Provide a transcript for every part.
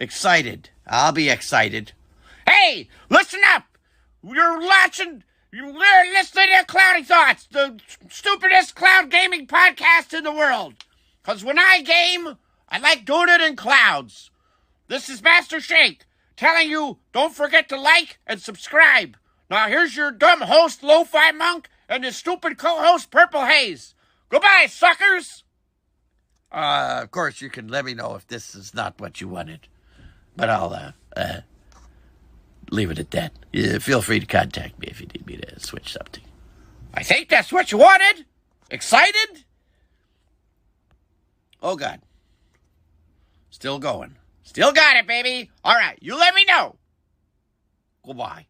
Excited. I'll be excited. Hey, listen up! You're listening to Cloudy Thoughts, the stupidest cloud gaming podcast in the world. Because when I game, I like doing it in clouds. This is Master Shake, telling you, don't forget to like and subscribe. Now here's your dumb host, LoFi Monk, and his stupid co-host, PurpleHaze. Goodbye, suckers! Of course, you can let me know if this is not what you wanted. But I'll, leave it at that. Feel free to contact me if you need me to switch something. I think that's what you wanted? Excited? Oh, God. Still going. Still got it, baby. All right, you let me know. Goodbye.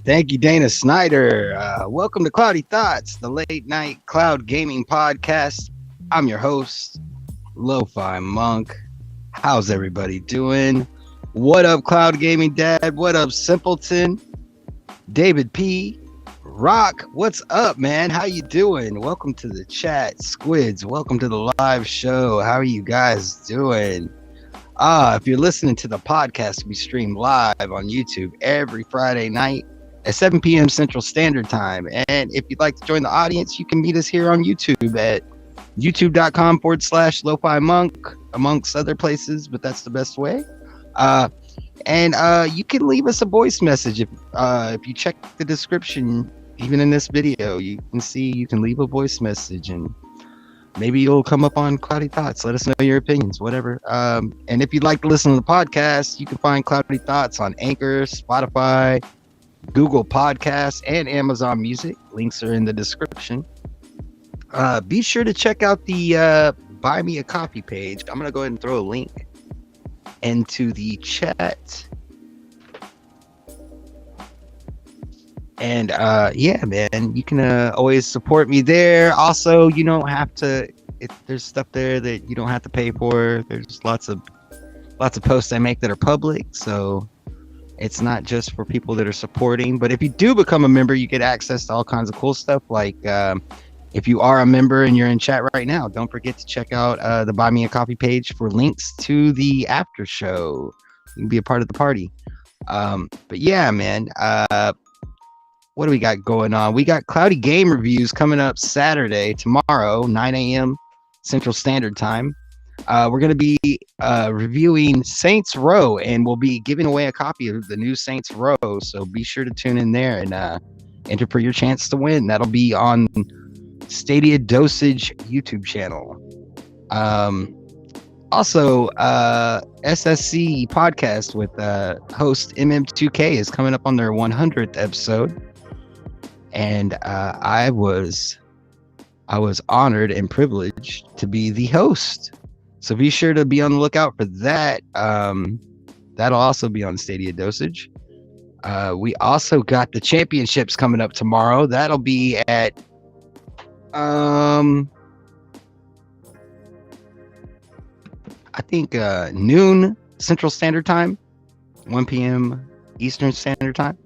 Thank you, Dana Snyder. Welcome to Cloudy Thoughts, the late night cloud gaming podcast. I'm your host, LoFi Monk. How's everybody doing? What up, Cloud Gaming Dad? What up, Simpleton? David P. Rock, what's up, man? How you doing? Welcome to the chat. Squids, welcome to the live show. How are you guys doing? If you're listening to the podcast, we stream live on YouTube every Friday night at 7 p.m. Central Standard Time. And if you'd like to join the audience, you can meet us here on YouTube at youtube.com/LoFi Monk, amongst other places, but that's the best way. And you can leave us a voice message if you check the description, even in this video, you can see you can leave a voice message and maybe you'll come up on Cloudy Thoughts. Let us know your opinions, whatever. And if you'd like to listen to the podcast, you can find Cloudy Thoughts on Anchor, Spotify, Google Podcasts, and Amazon Music. Links are in the description. Be sure to check out the Buy Me a Coffee page. I'm going to go ahead and throw a link into the chat. And yeah, man, you can always support me there. Also, you don't have to. There's stuff there that you don't have to pay for. There's lots of posts I make that are public, so it's not just for people that are supporting. But if you do become a member, you get access to all kinds of cool stuff. Like if you are a member and you're in chat right now, don't forget to check out the Buy Me a Coffee page for links to the after show. You can be a part of the party. But yeah, man. What do we got going on? We got Cloudy Game Reviews coming up Saturday, tomorrow, 9 a.m. Central Standard Time. We're going to be reviewing Saints Row, and we'll be giving away a copy of the new Saints Row. So be sure to tune in there and enter for your chance to win. That'll be on Stadia Dosage YouTube channel. Also, SSC podcast with host MM2K is coming up on their 100th episode. And I was honored and privileged to be the host. So be sure to be on the lookout for that. That'll also be on Stadia Dosage. We also got the championships coming up tomorrow. That'll be at I think noon Central Standard Time, 1 p.m. Eastern Standard Time.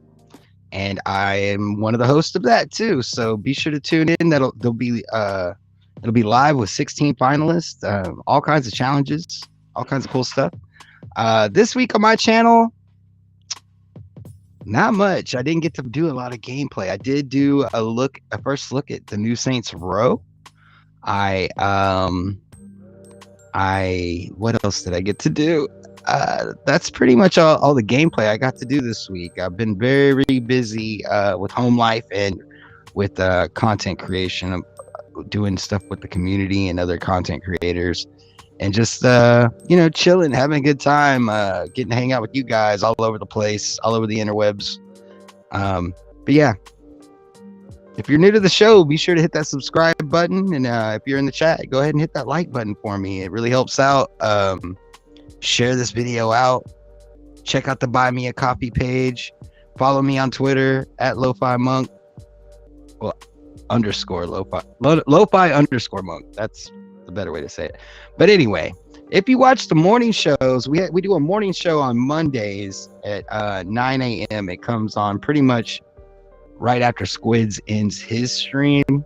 And I am one of the hosts of that too. So be sure to tune in. It'll be live with 16 finalists, all kinds of challenges, all kinds of cool stuff. This week on my channel, not much. I didn't get to do a lot of gameplay. I did do a first look at the new Saints Row. What else did I get to do? That's pretty much all the gameplay I got to do this week. I've been very busy with home life and with content creation. I'm doing stuff with the community and other content creators, and just chilling, having a good time, getting to hang out with you guys all over the place, all over the interwebs. But yeah, if you're new to the show, be sure to hit that subscribe button, and if you're in the chat, go ahead and hit that like button for me. It really helps out. Share this video out. Check out the Buy Me a Coffee page. Follow me on Twitter at LoFi Monk. Well, underscore LoFi. LoFi underscore Monk. That's the better way to say it. But anyway, if you watch the morning shows, we do a morning show on Mondays at 9 a.m. It comes on pretty much right after Squids ends his stream.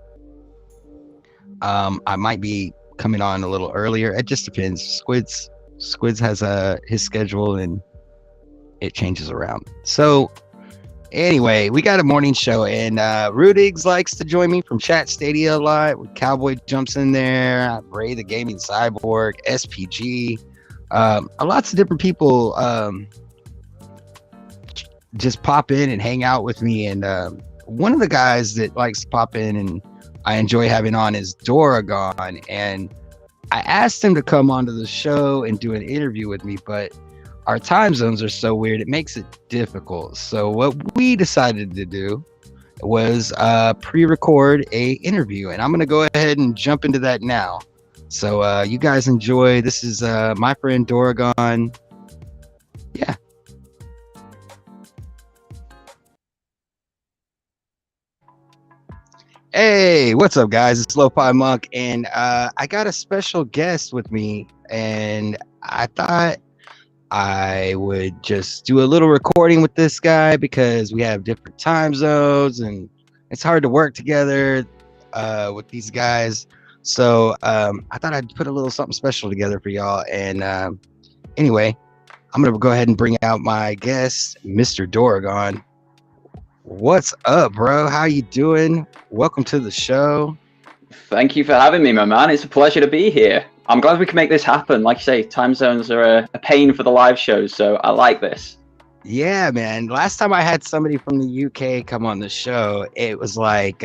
I might be coming on a little earlier. It just depends. Squids has his schedule and it changes around. So anyway, we got a morning show, and Rudigs likes to join me from Chat Stadia a lot. Cowboy jumps in there. Ray the Gaming Cyborg, SPG, lots of different people just pop in and hang out with me. And one of the guys that likes to pop in and I enjoy having on is Doragon, and I asked him to come onto the show and do an interview with me, but our time zones are so weird, it makes it difficult. So what we decided to do was pre-record a interview, and I'm going to go ahead and jump into that now. So you guys enjoy. This is my friend Doragon. Yeah. Hey, what's up, guys? It's LoFi Monk, and I got a special guest with me, and I thought I would just do a little recording with this guy because we have different time zones, and it's hard to work together with these guys. So I thought I'd put a little something special together for y'all. And anyway, I'm gonna go ahead and bring out my guest, Mr. Doragon. What's up, bro? How you doing? Welcome to the show. Thank you for having me, my man. It's a pleasure to be here. I'm glad we can make this happen. Like you say, time zones are a pain for the live shows, so I like this. Yeah, man. Last time I had somebody from the UK come on the show, it was like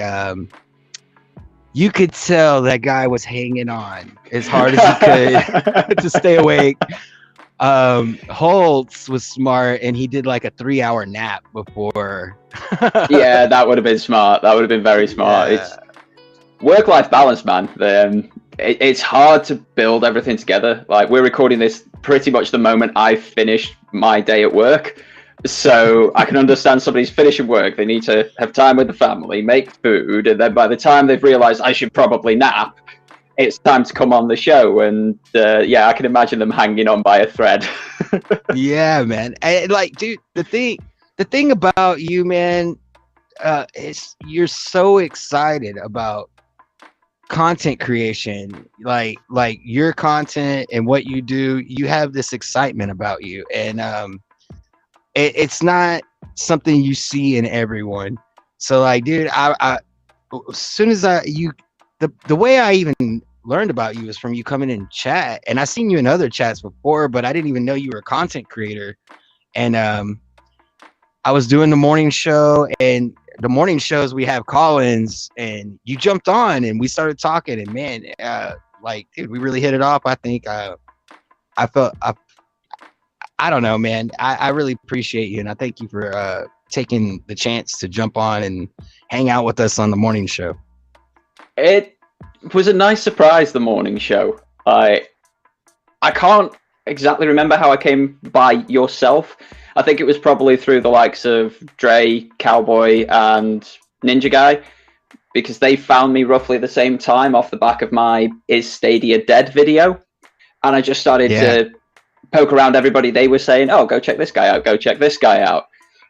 you could tell that guy was hanging on as hard as he could to stay awake. Holtz was smart, and he did like a 3-hour nap before. Yeah, that would have been smart. That would have been very smart. Yeah. It's work-life balance, man. It's hard to build everything together. Like, we're recording this pretty much the moment I finished my day at work. So I can understand somebody's finishing work. They need to have time with the family, make food, and then by the time they've realized I should probably nap, it's time to come on the show. And yeah, I can imagine them hanging on by a thread. Yeah, man. And like, dude, the thing about you, man, is you're so excited about content creation, like your content and what you do. You have this excitement about you, and it's not something you see in everyone. So like, dude, I as soon as the way I even learned about you is from you coming in chat, and I seen you in other chats before, but I didn't even know you were a content creator. And I was doing the morning show, and the morning shows we have call-ins, and you jumped on and we started talking, and man, like, dude, we really hit it off. I think I don't know, man. I really appreciate you, and I thank you for taking the chance to jump on and hang out with us on the morning show. It was a nice surprise, the morning show. I can't exactly remember how I came by yourself. I think it was probably through the likes of Dre, Cowboy, and Ninja Guy, because they found me roughly the same time off the back of my Is Stadia Dead video. And I just started to poke around everybody. They were saying, oh, go check this guy out, go check this guy out.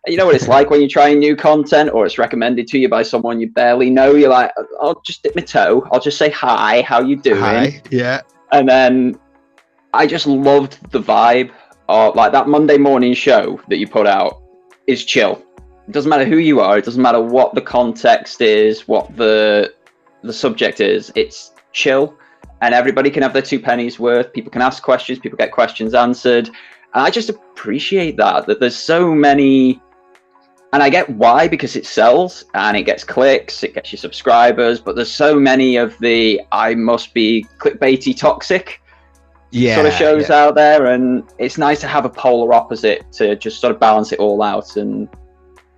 And you know what it's like when you're trying new content or it's recommended to you by someone you barely know. You're like, I'll just dip my toe. I'll just say hi, how you doing? Hi, yeah. And then I just loved the vibe. Like, that Monday morning show that you put out is chill. It doesn't matter who you are. It doesn't matter what the context is, what the subject is. It's chill, and everybody can have their 2 pennies worth. People can ask questions. People get questions answered. And I just appreciate that there's so many. And I get why, because it sells and it gets clicks, it gets you subscribers. But there's so many of the I must be clickbaity toxic sort of shows out there, and it's nice to have a polar opposite to just sort of balance it all out. And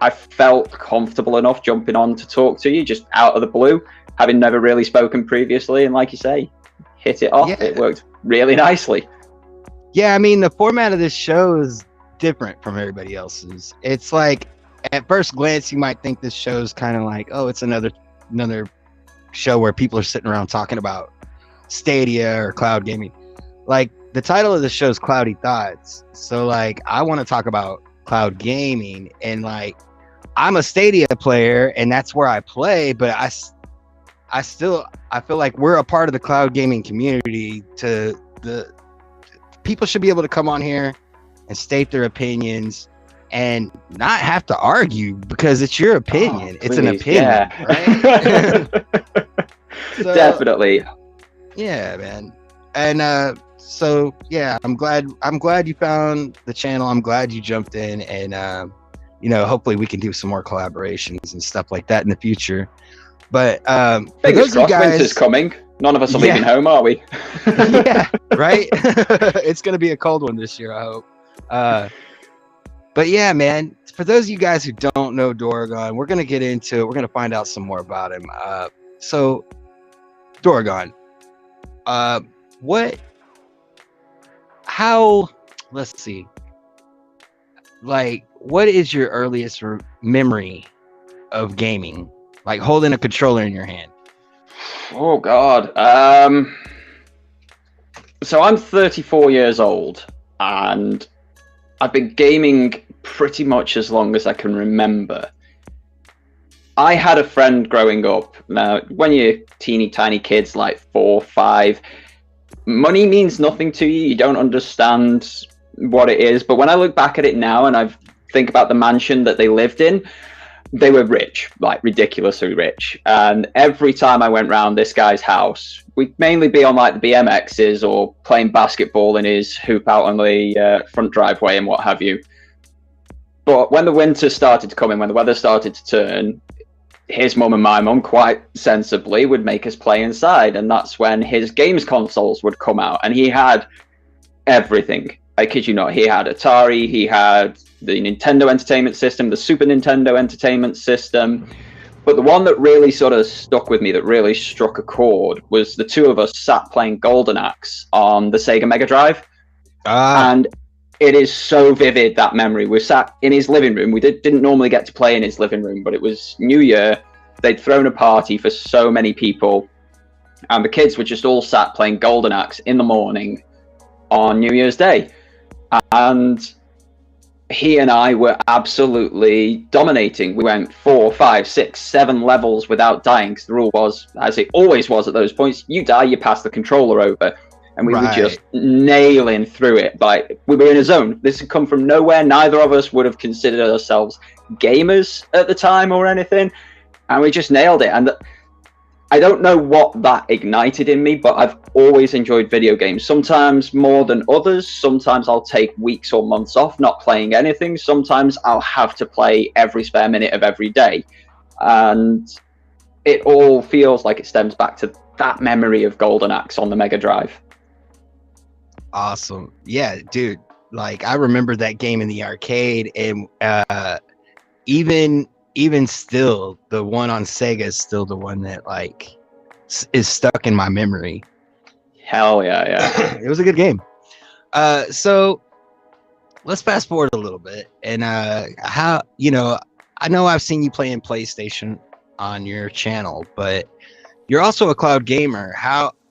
I felt comfortable enough jumping on to talk to you just out of the blue, having never really spoken previously, and like you say, hit it off. It worked really nicely. Yeah, I mean, the format of this show is different from everybody else's. It's like, at first glance, you might think this show's kind of like, oh, it's another show where people are sitting around talking about Stadia or cloud gaming. Like, the title of the show is Cloudy Thoughts. So like, I want to talk about cloud gaming, and like, I'm a Stadia player, and that's where I play. But I feel like we're a part of the cloud gaming community. People should be able to come on here and state their opinions and not have to argue because it's your opinion. It's an opinion, right? So, definitely. Yeah, man. And so yeah, I'm glad you found the channel. I'm glad you jumped in, and hopefully we can do some more collaborations and stuff like that in the future. But for those of you guys, winter's coming. None of us are leaving home, are we? Yeah, right. It's gonna be a cold one this year, I hope. But yeah, man, for those of you guys who don't know Dorgon, we're gonna get into it. We're gonna find out some more about him. So Dorgon, let's see, like, what is your earliest memory of gaming, like holding a controller in your hand? Oh God. So I'm 34 years old, and I've been gaming pretty much as long as I can remember. I had a friend growing up. Now, when you're teeny tiny kids, like 4, 5, money means nothing to you. You don't understand what it is. But when I look back at it now and I think about the mansion that they lived in, they were rich, like ridiculously rich. And every time I went round this guy's house, we'd mainly be on like the BMXs or playing basketball in his hoop out on the front driveway and what have you. But when the winter started to come in, when the weather started to turn, his mum and my mum quite sensibly would make us play inside. And that's when his games consoles would come out. And he had everything. I kid you not. He had Atari, he had the Nintendo Entertainment System, the Super Nintendo Entertainment System. But the one that really sort of stuck with me, that really struck a chord, was the two of us sat playing Golden Axe on the Sega Mega Drive. And it is so vivid, that memory. We sat in his living room. We didn't normally get to play in his living room, but it was New Year. They'd thrown a party for so many people. And the kids were just all sat playing Golden Axe in the morning on New Year's Day. And he and I were absolutely dominating. We went 4, 5, 6, 7 levels without dying, because the rule was, as it always was at those points, you die, you pass the controller over. And we were just nailing through it. Like, we were in a zone. This had come from nowhere. Neither of us would have considered ourselves gamers at the time or anything. And we just nailed it. And I don't know what that ignited in me, but I've always enjoyed video games. Sometimes more than others. Sometimes I'll take weeks or months off not playing anything. Sometimes I'll have to play every spare minute of every day. And it all feels like it stems back to that memory of Golden Axe on the Mega Drive. Awesome. Yeah, dude. Like, I remember that game in the arcade, and even still, the one on Sega is still the one that like is stuck in my memory. Hell yeah. It was a good game. So let's fast forward a little bit, and how, I know I've seen you playing PlayStation on your channel, but you're also a cloud gamer.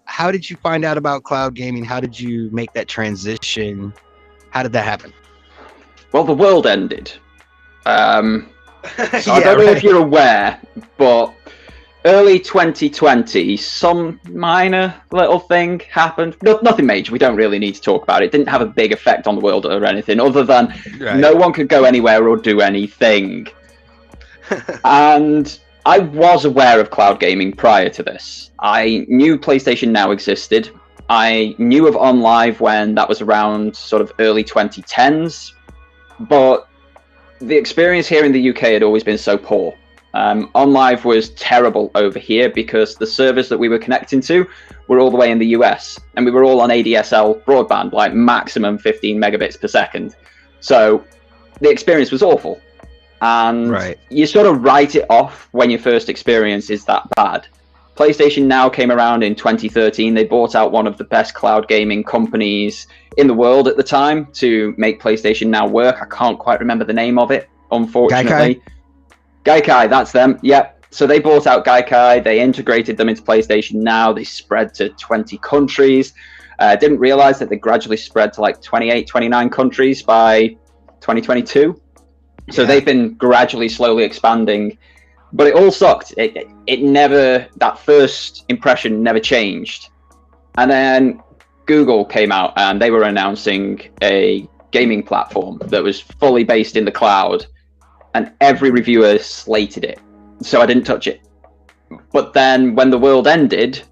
How did you find out about cloud gaming? How did you make that transition? How did that happen? Well, the world ended. So I don't know if you're aware, but early 2020, some minor little thing happened. Nothing major. We don't really need to talk about it. It didn't have a big effect on the world or anything, other than no one could go anywhere or do anything. And I was aware of cloud gaming prior to this. I knew PlayStation Now existed. I knew of OnLive when that was around sort of early 2010s. But the experience here in the UK had always been so poor. OnLive was terrible over here because the servers that we were connecting to were all the way in the US. And we were all on ADSL broadband, like maximum 15 megabits per second. So the experience was awful. And you sort of write it off when your first experience is that bad. PlayStation Now came around in 2013. They bought out one of the best cloud gaming companies in the world at the time to make PlayStation Now work. I can't quite remember the name of it, unfortunately. Gaikai, that's them. Yep. So they bought out Gaikai. They integrated them into PlayStation Now. They spread to 20 countries. Didn't realize that they gradually spread to like 28, 29 countries by 2022. So Yeah. they've been gradually, slowly expanding, but it all sucked. It never, that first impression never changed. And then Google came out and they were announcing a gaming platform that was fully based in the cloud, and every reviewer slated it. So I didn't touch it. But then when the world ended,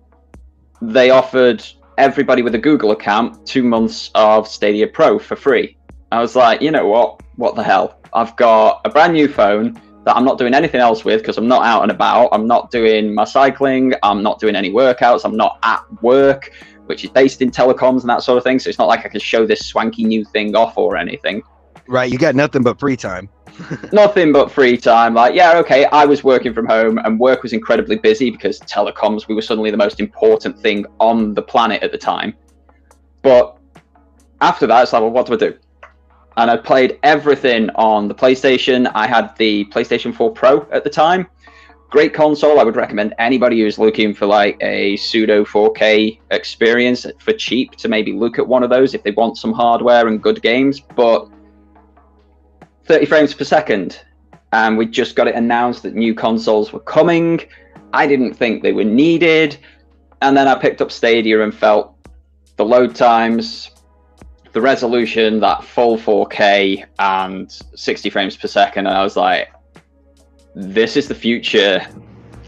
they offered everybody with a Google account 2 months of Stadia Pro for free. I was like, you know what? What the hell? I've got a brand new phone that I'm not doing anything else with because I'm not out and about. I'm not doing my cycling. I'm not doing any workouts. I'm not at work, which is based in telecoms and that sort of thing. So it's not like I can show this swanky new thing off or anything. Right. You got nothing but free time. Nothing but free time. Like, yeah, okay, I was working from home and work was incredibly busy because telecoms, we were suddenly the most important thing on the planet at the time. But after that, it's like, well, what do I do? And I played everything on the PlayStation. I had the PlayStation 4 Pro at the time. Great console. I would recommend anybody who's looking for like a pseudo 4K experience for cheap to maybe look at one of those if they want some hardware and good games. But 30 frames per second, and we just got it announced that new consoles were coming. I didn't think they were needed, and then I picked up Stadia and felt the load times, the resolution, that full 4K and 60 frames per second, and I was like, this is the future,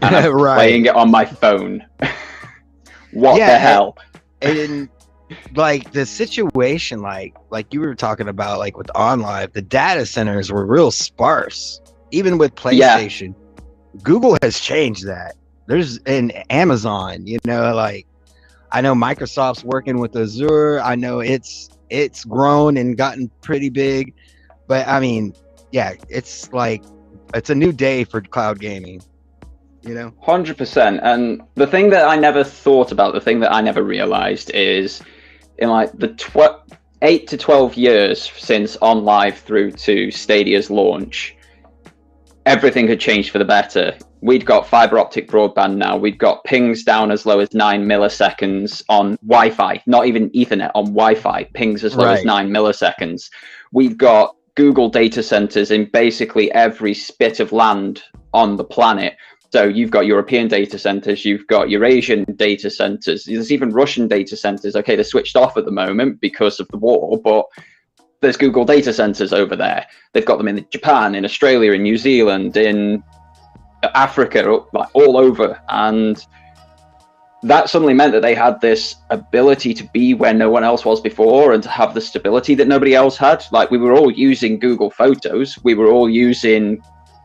and I'm Right. playing it on my phone. What the hell? And like the situation, like you were talking about, like with OnLive, the data centers were real sparse. Even with PlayStation, Google has changed that. There's an Amazon, you know, like I know Microsoft's working with Azure. I know it's grown and gotten pretty big, but I mean, yeah, it's like it's a new day for cloud gaming. You know, 100%. And the thing that I never thought about, the thing that I never realized is in like the 8 to 12 years since OnLive through to Stadia's launch, everything had changed for the better. We'd got fiber optic broadband now. We'd got pings down as low as 9 milliseconds on Wi-Fi, not even Ethernet, on Wi-Fi, pings as low as 9 milliseconds. We've got Google data centers in basically every spit of land on the planet. So you've got European data centers, you've got Eurasian data centers, there's even Russian data centers. Okay, they're switched off at the moment because of the war, but there's Google data centers over there. They've got them in Japan, in Australia, in New Zealand, in Africa, like all over. And that suddenly meant that they had this ability to be where no one else was before and to have the stability that nobody else had. Like we were all using Google Photos, we were all using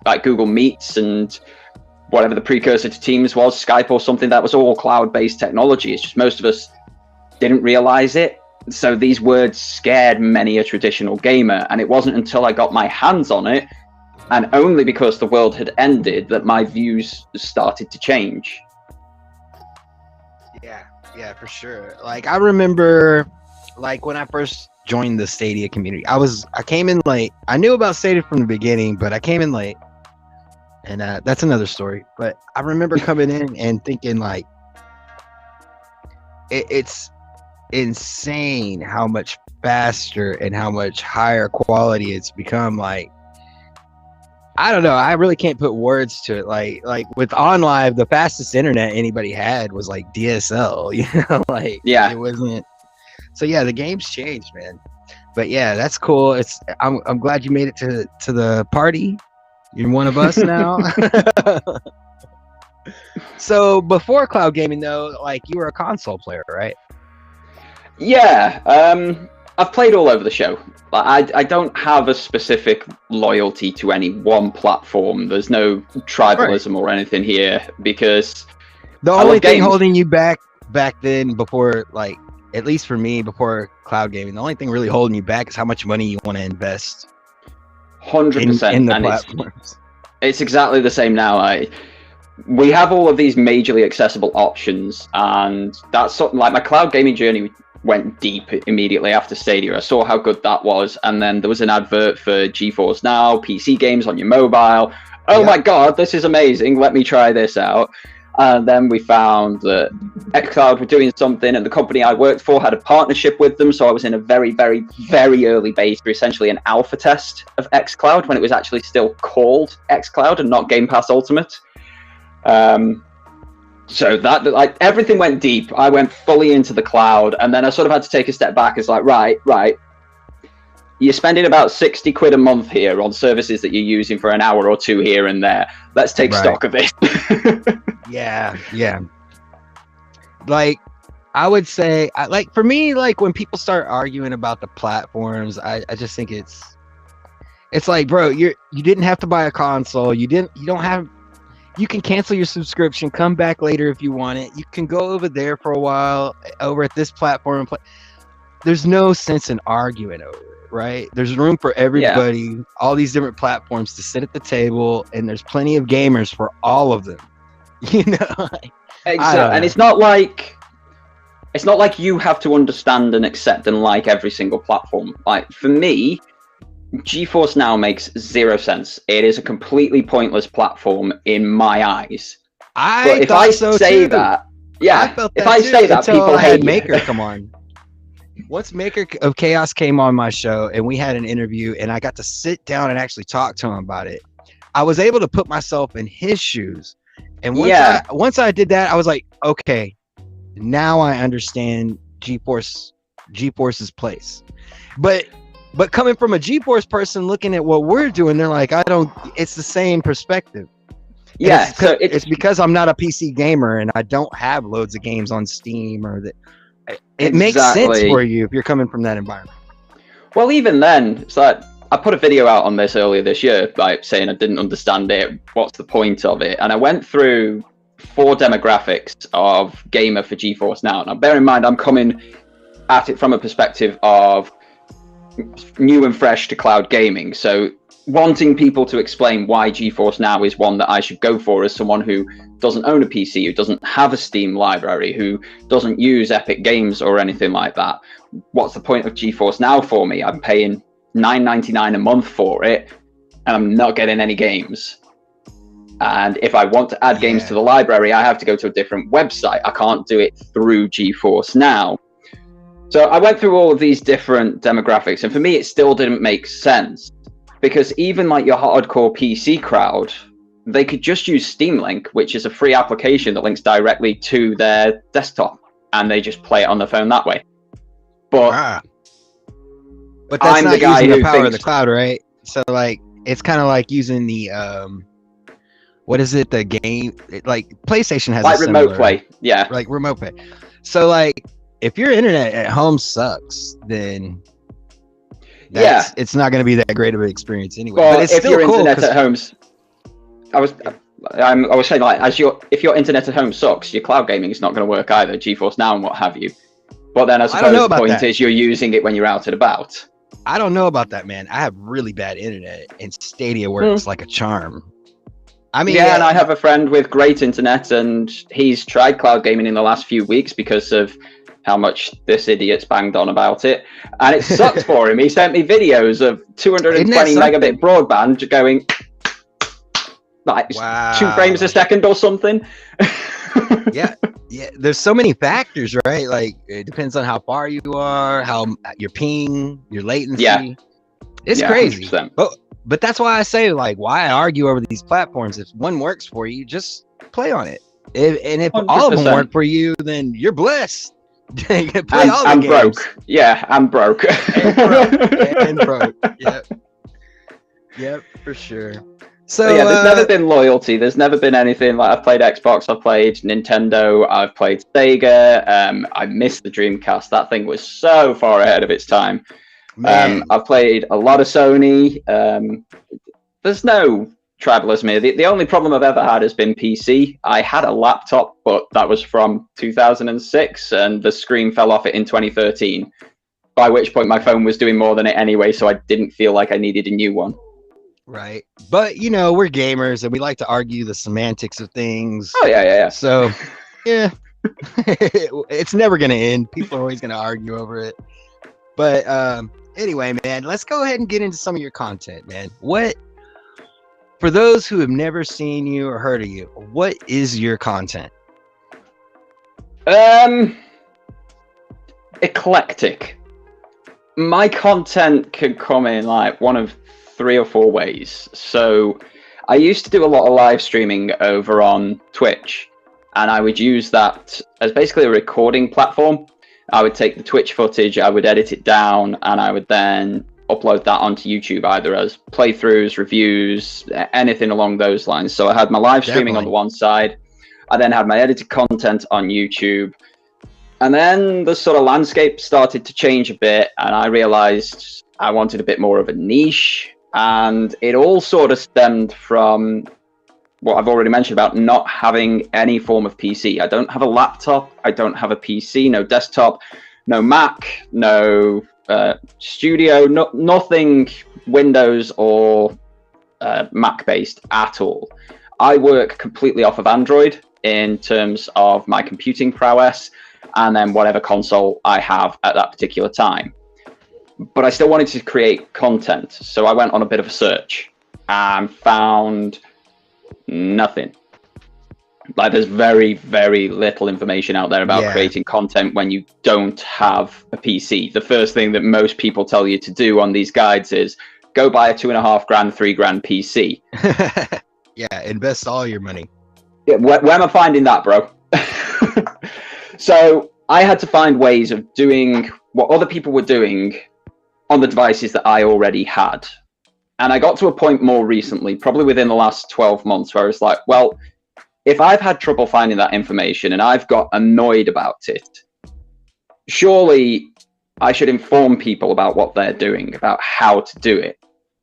like Google Meets and whatever the precursor to Teams was, Skype or something. That was all cloud-based technology. It's just most of us didn't realize it. So these words scared many a traditional gamer. And it wasn't until I got my hands on it, and only because the world had ended, that my views started to change. Yeah, for sure. Like I remember, like when I first joined the Stadia community, I came in late. I knew about Stadia from the beginning, but I came in late. And that's another story. But I remember coming in and thinking like, it's insane how much faster and how much higher quality it's become. Like, I don't know. I really can't put words to it. Like with OnLive, the fastest internet anybody had was like DSL. You know, like it wasn't. So yeah, the game's changed, man. But yeah, that's cool. I'm glad you made it to the party. You're one of us now. So before cloud gaming, though, like you were a console player, right? Yeah, I've played all over the show. I don't have a specific loyalty to any one platform. There's no tribalism or anything here, because the only thing holding you back then, before, like, at least for me, before cloud gaming, the only thing really holding you back is how much money you want to invest. 100%. In the platforms. It's exactly the same now. We have all of these majorly accessible options, and that's something like my cloud gaming journey went deep immediately after Stadia. I saw how good that was, and then there was an advert for GeForce Now, PC games on your mobile. Oh my god, this is amazing, let me try this out. And then we found that xCloud were doing something, and the company I worked for had a partnership with them. So I was in a very, very, very early beta, essentially an alpha test of xCloud when it was actually still called xCloud and not Game Pass Ultimate. So that, like, everything went deep. I went fully into the cloud, and then I sort of had to take a step back. It's like, right. You're spending about 60 quid a month here on services that you're using for an hour or two here and there. Let's take stock of it. Yeah. Like, I would say, like, for me, like, when people start arguing about the platforms, I just think it's like, bro, you didn't have to buy a console. You can cancel your subscription, come back later if you want it. You can go over there for a while, over at this platform. There's no sense in arguing over it. Right, there's room for everybody, all these different platforms to sit at the table, and there's plenty of gamers for all of them. You know, exactly. And it's not like you have to understand and accept and like every single platform. Like, for me, GeForce Now makes zero sense. It is a completely pointless platform in my eyes. If I say that, people hate Maker. Come on. Once Maker of Chaos came on my show and we had an interview and I got to sit down and actually talk to him about it, I was able to put myself in his shoes. And once I did that, I was like, okay, now I understand GeForce's place. But coming from a GeForce person looking at what we're doing, they're like, it's the same perspective. Yeah, it's because I'm not a PC gamer and I don't have loads of games on Steam or that. It makes sense for you if you're coming from that environment. Well, even then, it's like, I put a video out on this earlier this year, like, saying I didn't understand it. What's the point of it? And I went through 4 demographics of gamer for GeForce Now. Now, bear in mind, I'm coming at it from a perspective of new and fresh to cloud gaming. So wanting people to explain why GeForce Now is one that I should go for as someone who doesn't own a PC, who doesn't have a Steam library, who doesn't use Epic Games or anything like that. What's the point of GeForce Now for me? I'm paying $9.99 a month for it, and I'm not getting any games. And if I want to add games to the library, I have to go to a different website. I can't do it through GeForce Now. So I went through all of these different demographics, and for me, it still didn't make sense. Because even like your hardcore PC crowd, they could just use Steam Link, which is a free application that links directly to their desktop, and they just play it on their phone that way. But that's I'm not the guy using the power of the cloud, right? So like, it's kind of like using the what is it? The game, like PlayStation has like remote play, like remote play. So like, if your internet at home sucks, then it's not going to be that great of an experience anyway. Well, but it's if still your cool internet at home's, I was saying, like, if your internet at home sucks, your cloud gaming is not going to work either, GeForce Now and what have you. But then I suppose the point is you're using it when you're out and about. I don't know about that, man. I have really bad internet, and Stadia works like a charm. I mean, and I have a friend with great internet, and he's tried cloud gaming in the last few weeks because of how much this idiot's banged on about it, and it sucks for him. He sent me videos of 220 megabit broadband going like 2 frames a second or something. yeah, there's so many factors, right? Like, it depends on how far you are, how your ping, your latency. It's crazy. 100%. But that's why I say, like, why I argue over these platforms. If one works for you, just play on it. If 100%. All of them work for you, then you're blessed. I'm broke. Yeah, I'm broke. and broke. Yep, for sure. So there's never been loyalty. There's never been anything like, I've played Xbox, I've played Nintendo, I've played Sega. I missed the Dreamcast. That thing was so far ahead of its time. I've played a lot of Sony. There's no tribalism here. The only problem I've ever had has been PC. I had a laptop, but that was from 2006, and the screen fell off it in 2013. By which point my phone was doing more than it anyway, so I didn't feel like I needed a new one. Right. But, you know, we're gamers, and we like to argue the semantics of things. Oh, yeah. So, yeah. It's never going to end. People are always going to argue over it. But anyway, man, let's go ahead and get into some of your content, man. for those who have never seen you or heard of you, what is your content? Eclectic. My content could come in like one of 3 or 4 ways. So I used to do a lot of live streaming over on Twitch, and I would use that as basically a recording platform. I would take the Twitch footage, I would edit it down, and I would then upload that onto YouTube, either as playthroughs, reviews, anything along those lines. So I had my live streaming on the one side, I then had my edited content on YouTube, and then the sort of landscape started to change a bit, and I realized I wanted a bit more of a niche, and it all sort of stemmed from what I've already mentioned about not having any form of PC. I don't have a laptop, I don't have a PC, no desktop, no Mac, no studio, nothing Windows or Mac based at all. I work completely off of Android in terms of my computing prowess, and then whatever console I have at that particular time. But I still wanted to create content, so I went on a bit of a search and found nothing. Like, there's very, very little information out there about creating content when you don't have a PC. The first thing that most people tell you to do on these guides is go buy a $2.5 grand, $3 grand PC. Yeah, invest all your money. Yeah, where am I finding that, bro? So I had to find ways of doing what other people were doing on the devices that I already had. And I got to a point more recently, probably within the last 12 months, where I was like, well, if I've had trouble finding that information and I've got annoyed about it, surely I should inform people about what they're doing, about how to do it.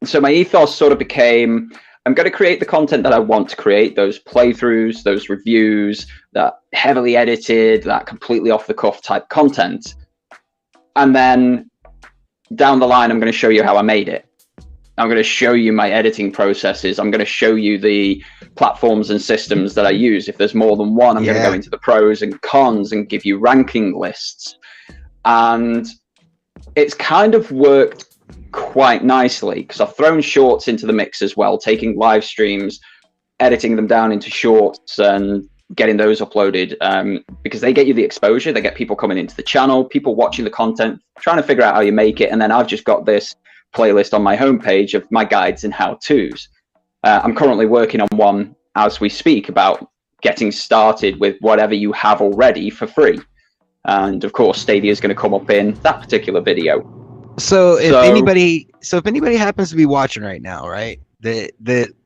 So my ethos sort of became, I'm going to create the content that I want to create, those playthroughs, those reviews, that heavily edited, that completely off the cuff type content. And then down the line, I'm going to show you how I made it. I'm going to show you my editing processes. I'm going to show you the platforms and systems that I use. If there's more than one, I'm going to go into the pros and cons and give you ranking lists. And it's kind of worked quite nicely because I've thrown shorts into the mix as well, taking live streams, editing them down into shorts and getting those uploaded, because they get you the exposure. They get people coming into the channel, people watching the content, trying to figure out how you make it. And then I've just got this playlist on my homepage of my guides and how-tos. I'm currently working on one as we speak about getting started with whatever you have already for free. And of course, Stadia is going to come up in that particular video. So if anybody happens to be watching right now, right, that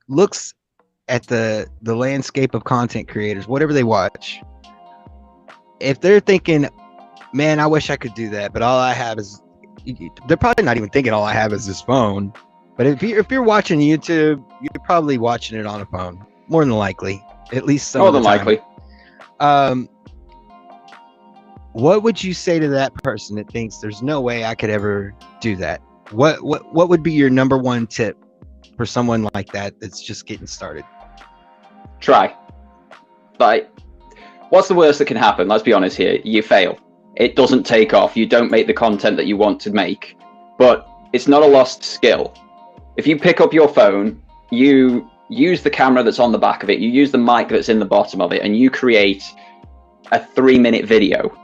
looks at the landscape of content creators, whatever they watch, if they're thinking, man, I wish I could do that, but all I have is, they're probably not even thinking all I have is this phone. But if you're watching YouTube, you're probably watching it on a phone, more than likely, at least some more of the than time. likely. What would you say to that person that thinks there's no way I could ever do that? What would be your number one tip for someone like that that's just getting started? Try. Like, what's the worst that can happen? Let's be honest here. You fail. It doesn't take off. You don't make the content that you want to make. But it's not a lost skill. If you pick up your phone, you use the camera that's on the back of it, you use the mic that's in the bottom of it, and you create a 3-minute video.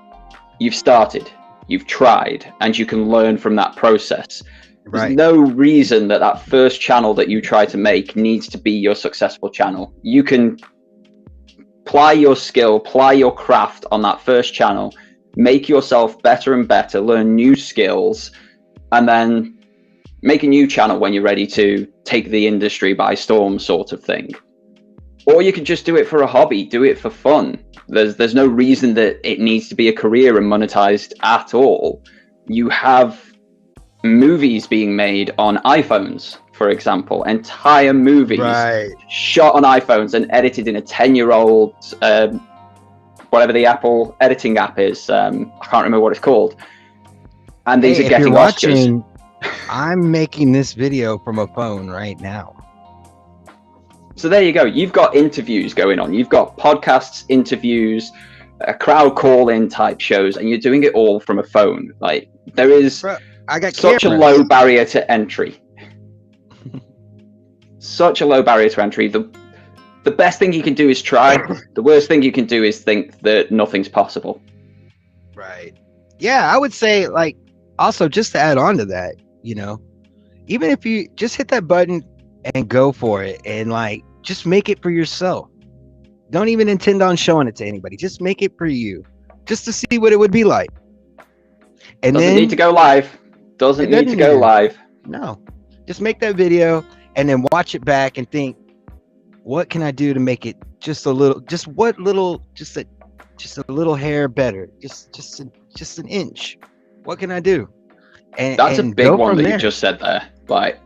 You've started, you've tried, and you can learn from that process. There's no reason that that first channel that you try to make needs to be your successful channel. You can ply your skill, ply your craft on that first channel, make yourself better and better, learn new skills, and then make a new channel when you're ready to take the industry by storm, sort of thing. Or you can just do it for a hobby, do it for fun. There's no reason that it needs to be a career and monetized at all. You have movies being made on iPhones, for example, entire movies shot on iPhones and edited in a 10-year-old, whatever the Apple editing app is. I can't remember what it's called. And these are getting Oscars. I'm making this video from a phone right now. So there you go. You've got interviews going on. You've got podcasts, interviews, crowd call-in type shows, and you're doing it all from a phone. Like, there is I got such a low barrier to entry. such a low barrier to entry. The best thing you can do is try. The worst thing you can do is think that nothing's possible. Right. Yeah, I would say, like, also just to add on to that, you know, even if you just hit that button and go for it, and like just make it for yourself. Don't even intend on showing it to anybody. Just make it for you, just to see what it would be like. And Doesn't then need to go live. Doesn't need to go live. No, just make that video and then watch it back and think, what can I do to make it just a little, just what little, just a little hair better, just an inch. What can I do? And that's a big one that you just said there. Like,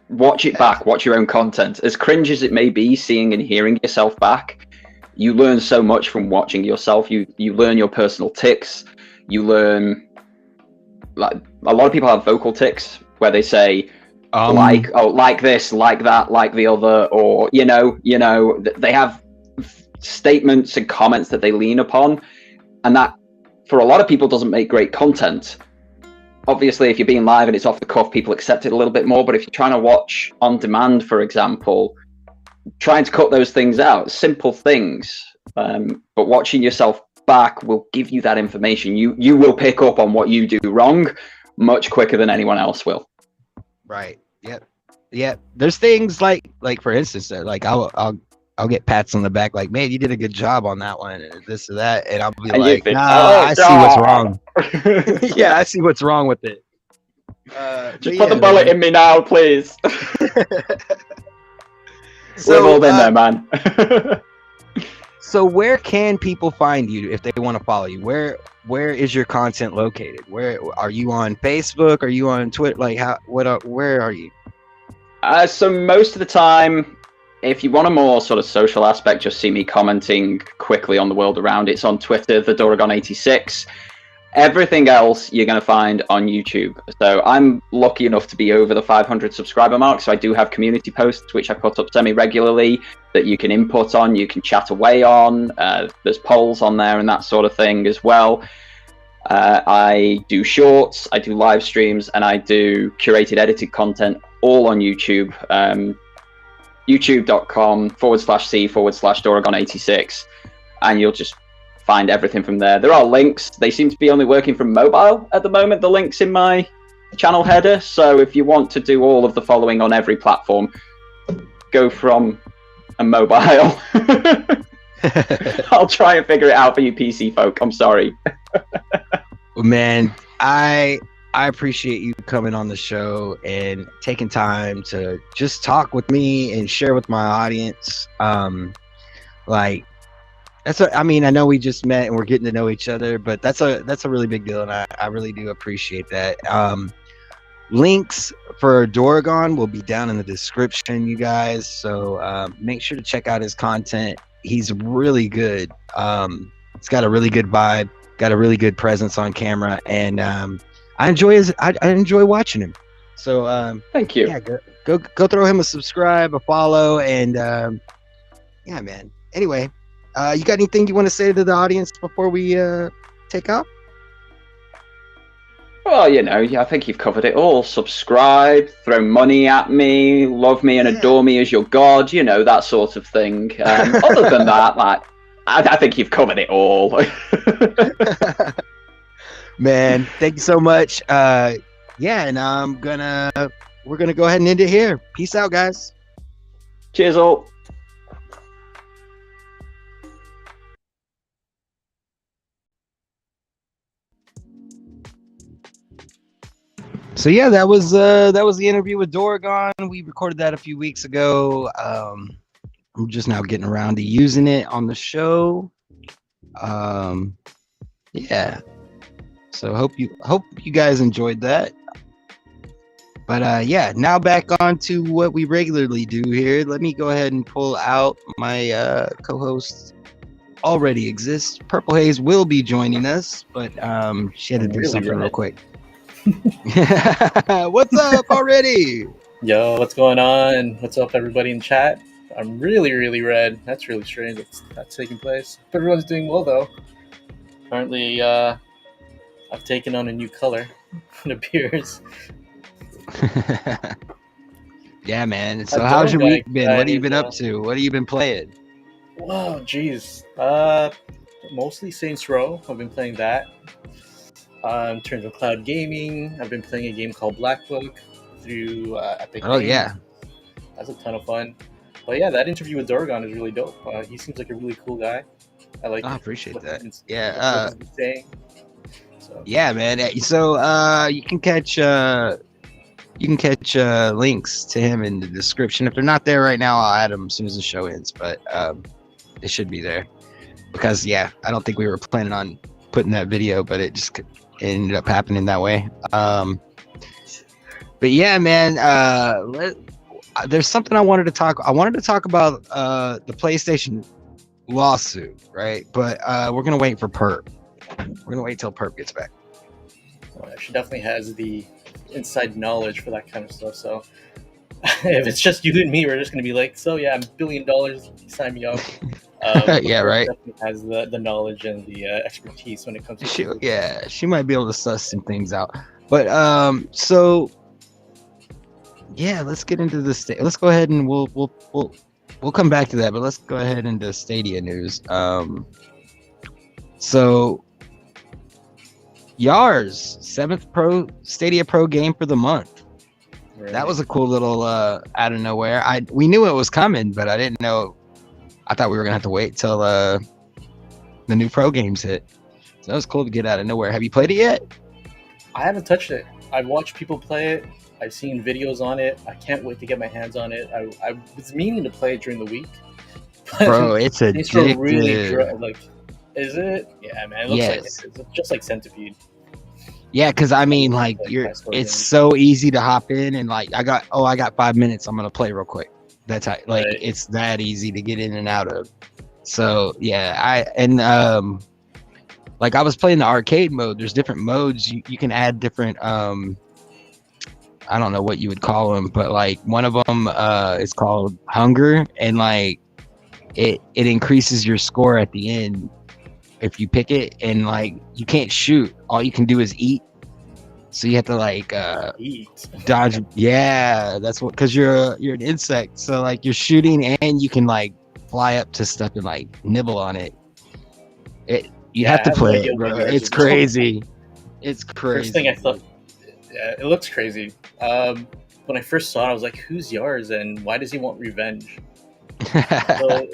watch it back, watch your own content. As cringe as it may be, seeing and hearing yourself back, you learn so much from watching yourself. You learn your personal tics. You learn, like, a lot of people have vocal tics where they say, like this, like that, like the other, or you know, they have statements and comments that they lean upon, and that for a lot of people doesn't make great content. Obviously, if you're being live and it's off the cuff, people accept it a little bit more. But if you're trying to watch on demand, for example, trying to cut those things out, simple things, but watching yourself back will give you that information. You will pick up on what you do wrong much quicker than anyone else will. Right. Yep. There's things like for instance, like I'll get pats on the back, like, man, you did a good job on that one, and this or that, and I'll be and like, I see what's wrong. Yeah, I see what's wrong with it. Just put the bullet in me now, please. So, we've all been there, man. So where can people find you if they want to follow you? Where is your content located? Where are you on Facebook? Are you on Twitter? Like where are you? So most of the time, if you want a more sort of social aspect, just see me commenting quickly on the world around. It's on Twitter, the Doragon86. Everything else you're going to find on YouTube. So I'm lucky enough to be over the 500 subscriber mark. So I do have community posts, which I put up semi-regularly, that you can input on, you can chat away on. There's polls on there and that sort of thing as well. I do shorts, I do live streams, and I do curated edited content all on YouTube. youtube.com/c/Doragon86. And you'll just find everything from there. There are links. They seem to be only working from mobile at the moment, the links in my channel header. So if you want to do all of the following on every platform, go from a mobile. I'll try and figure it out for you PC folk. I'm sorry. Man, I appreciate you coming on the show and taking time to just talk with me and share with my audience. I know we just met and we're getting to know each other, but that's a really big deal, and I really do appreciate that. Links for Doragon will be down in the description, you guys. So make sure to check out his content. He's really good. He's got a really good vibe, got a really good presence on camera, and I enjoy watching him. So thank you. Yeah, go throw him a subscribe, a follow, and yeah, man. Anyway. You got anything you want to say to the audience before we take off? Well, I think you've covered it all. Subscribe, throw money at me, love me and adore me as your god, that sort of thing. Other than that, I think you've covered it all. Man, thank you so much. And we're gonna go ahead and end it here. Peace out, guys. Cheers all. So yeah, that was the interview with Doragon. We recorded that a few weeks ago. I'm just now getting around to using it on the show. Yeah. So hope you guys enjoyed that. But yeah, now back on to what we regularly do here. Let me go ahead and pull out my co-host. Allreadyexist. PurpleHaze will be joining us, but she had to do something real quick. What's up already? Yo, what's going on? What's up, everybody in chat? I'm really red. That's really strange. That's taking place. Hope everyone's doing well, though. Apparently, I've taken on a new color. It appears. Yeah, man. So That how's your Dora week been? guy What have you is, been up to? What have you been playing? whoa, jeez. Mostly Saints Row. I've been playing that. In terms of cloud gaming, I've been playing a game called Black Book through Epic Oh Games. yeah. That's a ton of fun. But yeah, that interview with Dorgon is really dope. He seems like a really cool guy. I like I appreciate what that. he's Yeah. been saying. So Yeah, man. So you can catch links to him in the description. If they're not there right now, I'll add them as soon as the show ends. But it should be there because I don't think we were planning on putting that video, but it just ended up happening that way. But yeah, man. There's something I wanted to talk. I wanted to talk about the PlayStation lawsuit, right? But we're gonna wait for Perp. We're gonna wait till Perp gets back. she definitely has the inside knowledge for that kind of stuff. So if it's just you and me, we're just gonna be like, so yeah, $1 billion, sign me up. Yeah, right. Definitely has the knowledge and the expertise when it comes to she might be able to suss some things out. But so yeah, let's get into this. Let's go ahead and we'll come back to that. But let's go ahead into Stadia news. So Yars 7th Pro Stadia Pro game for the month. Right. That was a cool little out of nowhere. We knew it was coming, but I didn't know. I thought we were gonna have to wait till the new pro games hit. So that was cool to get out of nowhere. Have you played it yet? I haven't touched it. I've watched people play it. I've seen videos on it. I can't wait to get my hands on it. I was meaning to play it during the week. Bro, it's addictive. Really is it? Yeah, man. It looks like it's just like Centipede. Yeah, because I mean, like it's so easy to hop in and like I got 5 minutes. I'm gonna play real quick. That's how it's that easy to get in and out of. So yeah, I was playing the arcade mode. There's different modes. You can add different I don't know what you would call them, but like one of them is called hunger, and like it increases your score at the end if you pick it, and like you can't shoot. All you can do is eat. So you have to like eat, dodge. Yeah, that's what, because you're an insect. So like you're shooting and you can like fly up to stuff and like nibble on it. You have to play it, bro. It's crazy. It's crazy. First thing I thought, yeah, it looks crazy. When I first saw it, I was like, "Who's Yars and why does he want revenge?" So,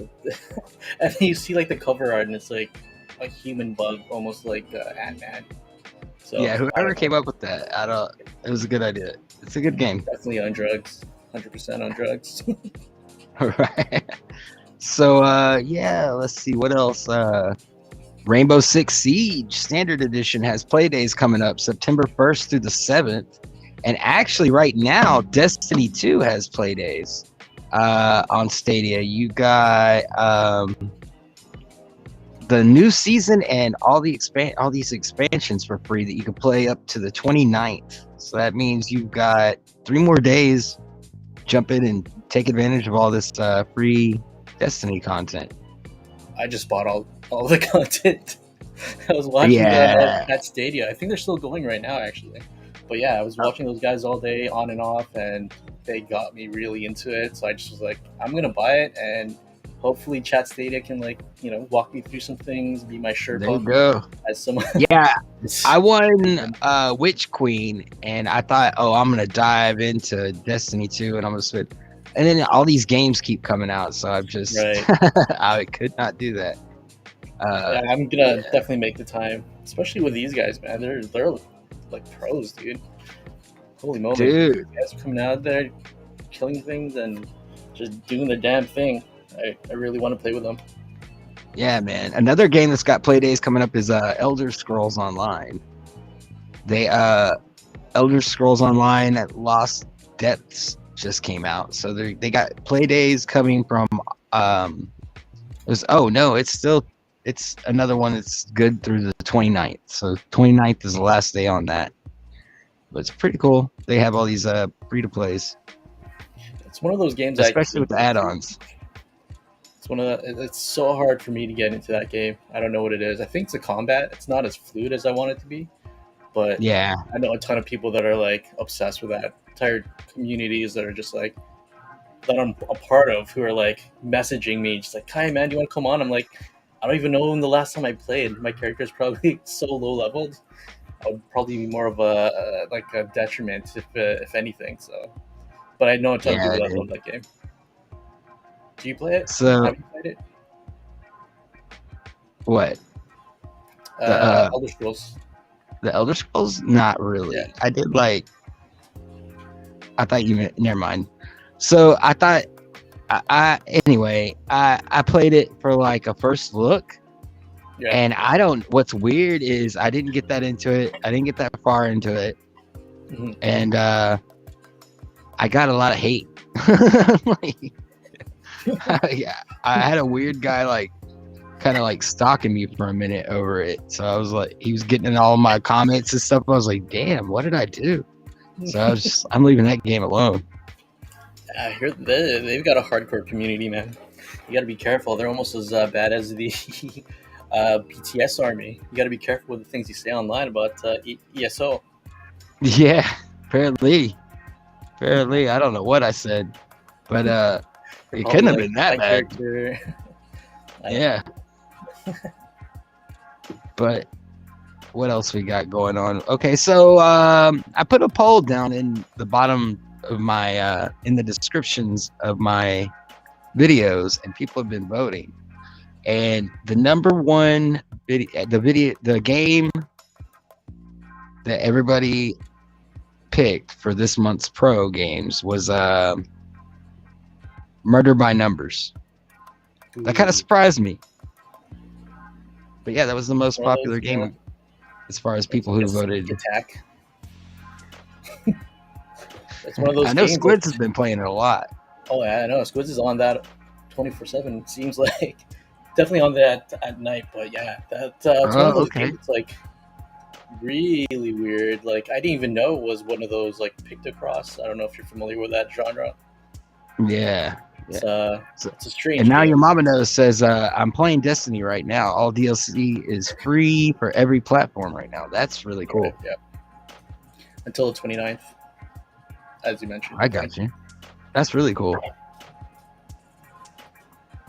and then you see like the cover art, and it's like a human bug, almost like Ant-Man. So yeah, whoever came up with that, it was a good idea. It's a good game. Definitely on drugs, 100% on drugs. Right. So let's see what else. Rainbow Six Siege Standard Edition has play days coming up September 1st through the 7th, and actually right now Destiny 2 has play days on Stadia. You got the new season and all these expansions for free that you can play up to the 29th. So that means you've got 3 more days. Jump in and take advantage of all this free Destiny content. I just bought all the content. I was watching at Stadia. I think they're still going right now, actually. But yeah, I was watching those guys all day, on and off, and they got me really into it. So I just was like, I'm gonna buy it, and hopefully Chat Stadia can walk me through some things, be my Sherpa. There you go. As someone. Yeah, I won Witch Queen, and I thought, I'm gonna dive into Destiny 2, and I'm gonna switch. And then all these games keep coming out, so I'm just I could not do that. I'm gonna definitely make the time, especially with these guys, man. They're like pros, dude. Holy moly, dude! These guys are coming out there, killing things and just doing the damn thing. I really want to play with them. Yeah, man. Another game that's got play days coming up is Elder Scrolls Online. Elder Scrolls Online at Lost Depths just came out, so they got play days coming from it's another one that's good through the 29th. So 29th is the last day on that, but it's pretty cool. They have all these free to plays. It's one of those games, especially with the add-ons. It's so hard for me to get into that game. I don't know what it is. I think it's the combat. It's not as fluid as I want it to be, but yeah, I know a ton of people that are like obsessed with that. Entire communities that are just like, that I'm a part of who are like messaging me, just like, "Hi, man, do you want to come on?" I'm like, I don't even know when the last time I played. My character is probably so low leveled. I would probably be more of a like a detriment if anything. So, but I know a ton of Yeah, people that dude. love that game. Do you play it? So Have you played it? what? The Elder Scrolls. the Elder Scrolls? Not Yeah. really. I did like. I thought you meant. Never mind. So I thought. Anyway. I played it for like a first look, Yeah. and I don't. What's weird is I didn't get that into it. I didn't get that far into it, Mhm. and I got a lot of hate. Like, yeah, I had a weird guy like kind of like stalking me for a minute over it. So I was like, he was getting in all my comments and stuff. I was like, damn, what did I do? So I'm leaving that game alone. I hear they've got a hardcore community, man. You got to be careful. They're almost as bad as the BTS army. You got to be careful with the things you say online about ESO. Yeah, apparently, I don't know what I said, but it couldn't have been that my bad. character. Yeah. But what else we got going on? Okay, so I put a poll down in the bottom of my in the descriptions of my videos, and people have been voting. And the number one the game that everybody picked for this month's pro games was Murder by Numbers. That kind of surprised me. But yeah, that was the most popular game as far as people who voted. Attack. It's one of those. I know games Squids has been playing it a lot. Oh yeah, I know Squids is on that 24/7. Seems like definitely on that at night. But yeah, that's one of those games. It's like really weird. Like I didn't even know it was one of those like Pictocross. I don't know if you're familiar with that genre. Yeah. It's a strange. And now game. your mama knows says I'm playing Destiny right now. All DLC is free for every platform right now. That's really cool. Yeah. Until the 29th, as you mentioned. I got you. That's really cool.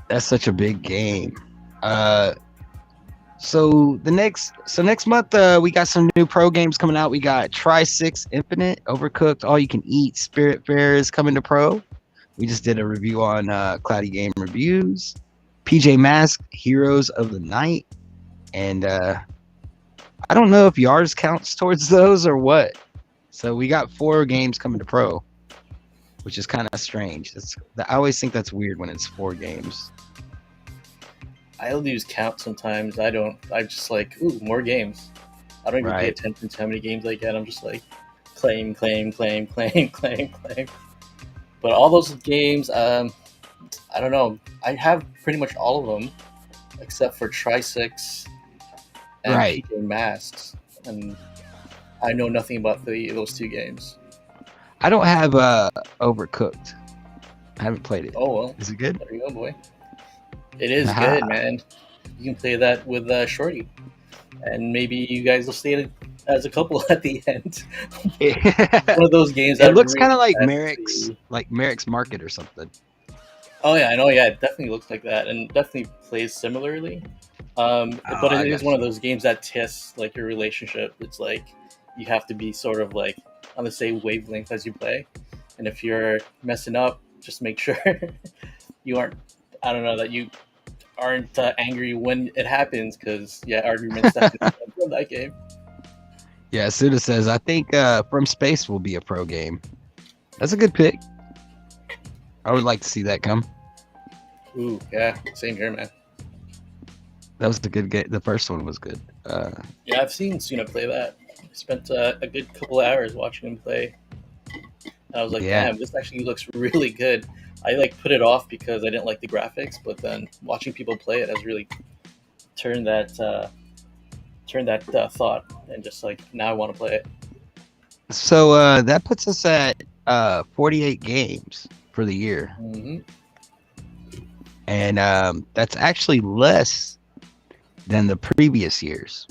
That's such a big game. So next month we got some new pro games coming out. We got Tri-6 Infinite, Overcooked, All You Can Eat, Spiritfarer is coming to pro. We just did a review on Cloudy Game Reviews. PJ Masks, Heroes of the Night. And I don't know if yours counts towards those or what. So we got 4 games coming to pro, which is kind of strange. I always think that's weird when it's 4 games. I lose count sometimes. I don't. I'm just like, ooh, more games. I don't even pay attention to how many games I get. I'm just like, claim. But all those games, I don't know. I have pretty much all of them, except for Tri-6 and PJ Masks, and I know nothing about those 2 games. I don't have Overcooked. I haven't played it. Oh well, is it good? There you go, boy. It is good, man. You can play that with Shorty, and maybe you guys will stay as a couple at the end. One of those games. It looks kind of like Merrick's Market or something. Oh yeah, I know. Yeah, it definitely looks like that, and definitely plays similarly. But it is one of those games that tests like your relationship. It's like you have to be sort of like on the same wavelength as you play, and if you're messing up, just make sure you aren't. I don't know that you aren't angry when it happens, because arguments happen from that game. Yeah, Suda says, I think From Space will be a pro game. That's a good pick. I would like to see that come. Ooh, yeah, same here, man. That was a good game. The first one was good. Yeah, I've seen Suna play that. I spent a good couple of hours watching him play. And I was like, damn, this actually looks really good. I put it off because I didn't like the graphics, but then watching people play it has really turned that thought, and just now I want to play it. So that puts us at 48 games for the year. Mm-hmm. And that's actually less than the previous years.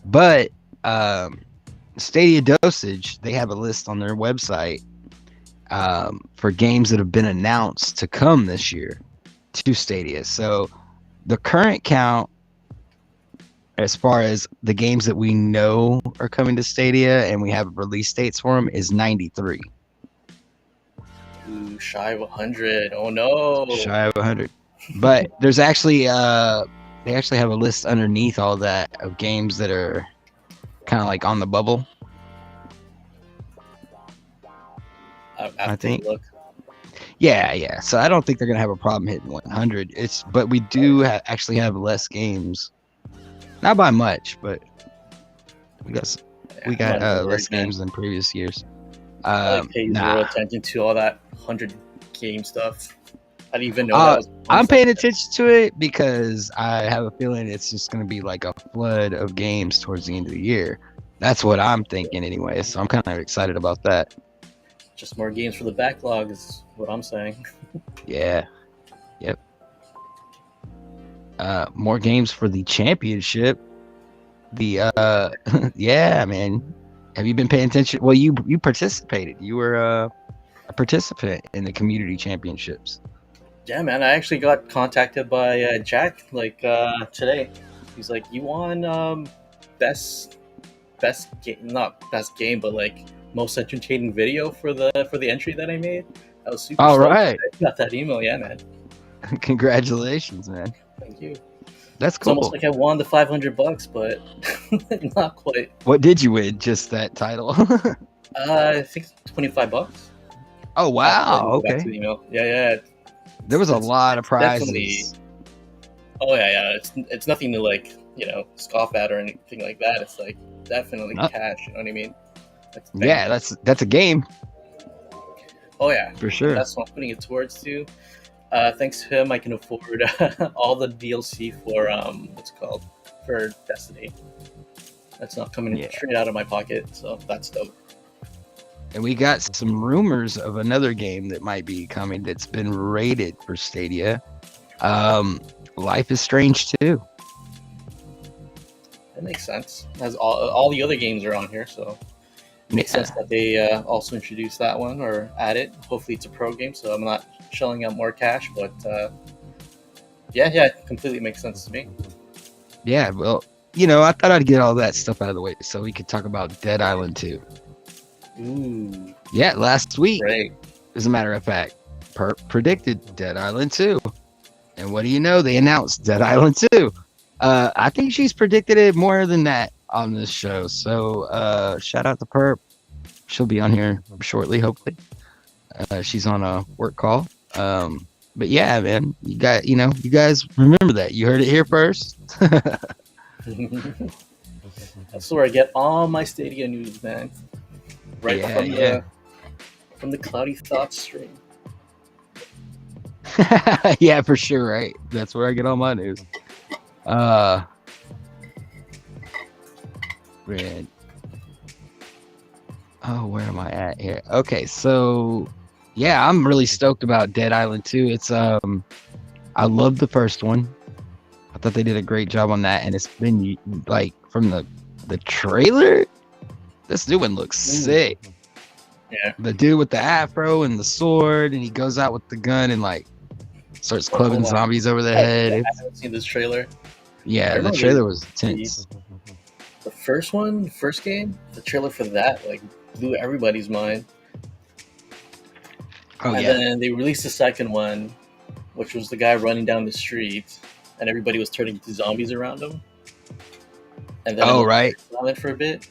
But Stadia Dosage, they have a list on their website, for games that have been announced to come this year to Stadia. So the current count, as far as the games that we know are coming to Stadia and we have release dates for them, is 93. Ooh, shy of 100. Oh no. Shy of 100. But there's actually they actually have a list underneath all that of games that are kind of like on the bubble. I think. Look. Yeah. So I don't think they're gonna have a problem hitting 100. But we do actually have less games, not by much, but we got less games than previous years. I pay zero attention to all that 100 game stuff. I didn't even know that was. I'm paying attention to it because I have a feeling it's just gonna be like a flood of games towards the end of the year. That's what I'm thinking anyway. So I'm kind of excited about that. Just more games for the backlog is what I'm saying. Yeah. Yep. More games for the championship. Yeah, man. Have you been paying attention? Well, you participated. You were a participant in the community championships. Yeah, man. I actually got contacted by Jack today. He's like, "You won best game, not best game, but like most entertaining video for the entry that I made." I was super. All right. I got that email. Yeah, man. Congratulations, man. Thank you. That's cool. It's almost like I won the $500, but not quite. What did you win? Just that title? I think $25. Oh wow! Okay. Back to the email. Yeah. There was a lot of prizes. Oh yeah. It's nothing to like scoff at or anything like that. It's like definitely cash. You know what I mean? That's a game. Oh yeah, for sure. That's what I'm putting it towards too. Thanks to him, I can afford all the DLC for what's it called, for Destiny. That's not coming straight out of my pocket, so that's dope. And we got some rumors of another game that might be coming that's been rated for Stadia. Life is Strange 2. That makes sense. As all the other games are on here, so it makes sense that they also introduce that one or add it. Hopefully it's a pro game, so I'm not shelling out more cash, but it completely makes sense to me. Yeah, well, I thought I'd get all that stuff out of the way so we could talk about Dead Island 2. Ooh. Yeah, last week, right. As a matter of fact, predicted Dead Island 2. And what do you know? They announced Dead Island 2. I think she's predicted it more than that on this show. So shout out to Perp. She'll be on here shortly, hopefully. She's on a work call. But yeah, man, you guys remember that. You heard it here first. That's where I get all my Stadia news, man. Right from the Cloudy Thoughts stream. Yeah, for sure, right? That's where I get all my news. Man. Oh, where am I at here? Okay, so yeah, I'm really stoked about Dead Island 2. It's I love the first one. I thought they did a great job on that, and it's been like from the trailer, this new one looks sick. Yeah. The dude with the afro and the sword, and he goes out with the gun and like starts clubbing zombies over the head. I haven't seen this trailer. Yeah, the trailer was intense. The first game, the trailer for that like blew everybody's mind. Oh, and then they released the second one, which was the guy running down the street, and everybody was turning into zombies around him. And then silent for a bit.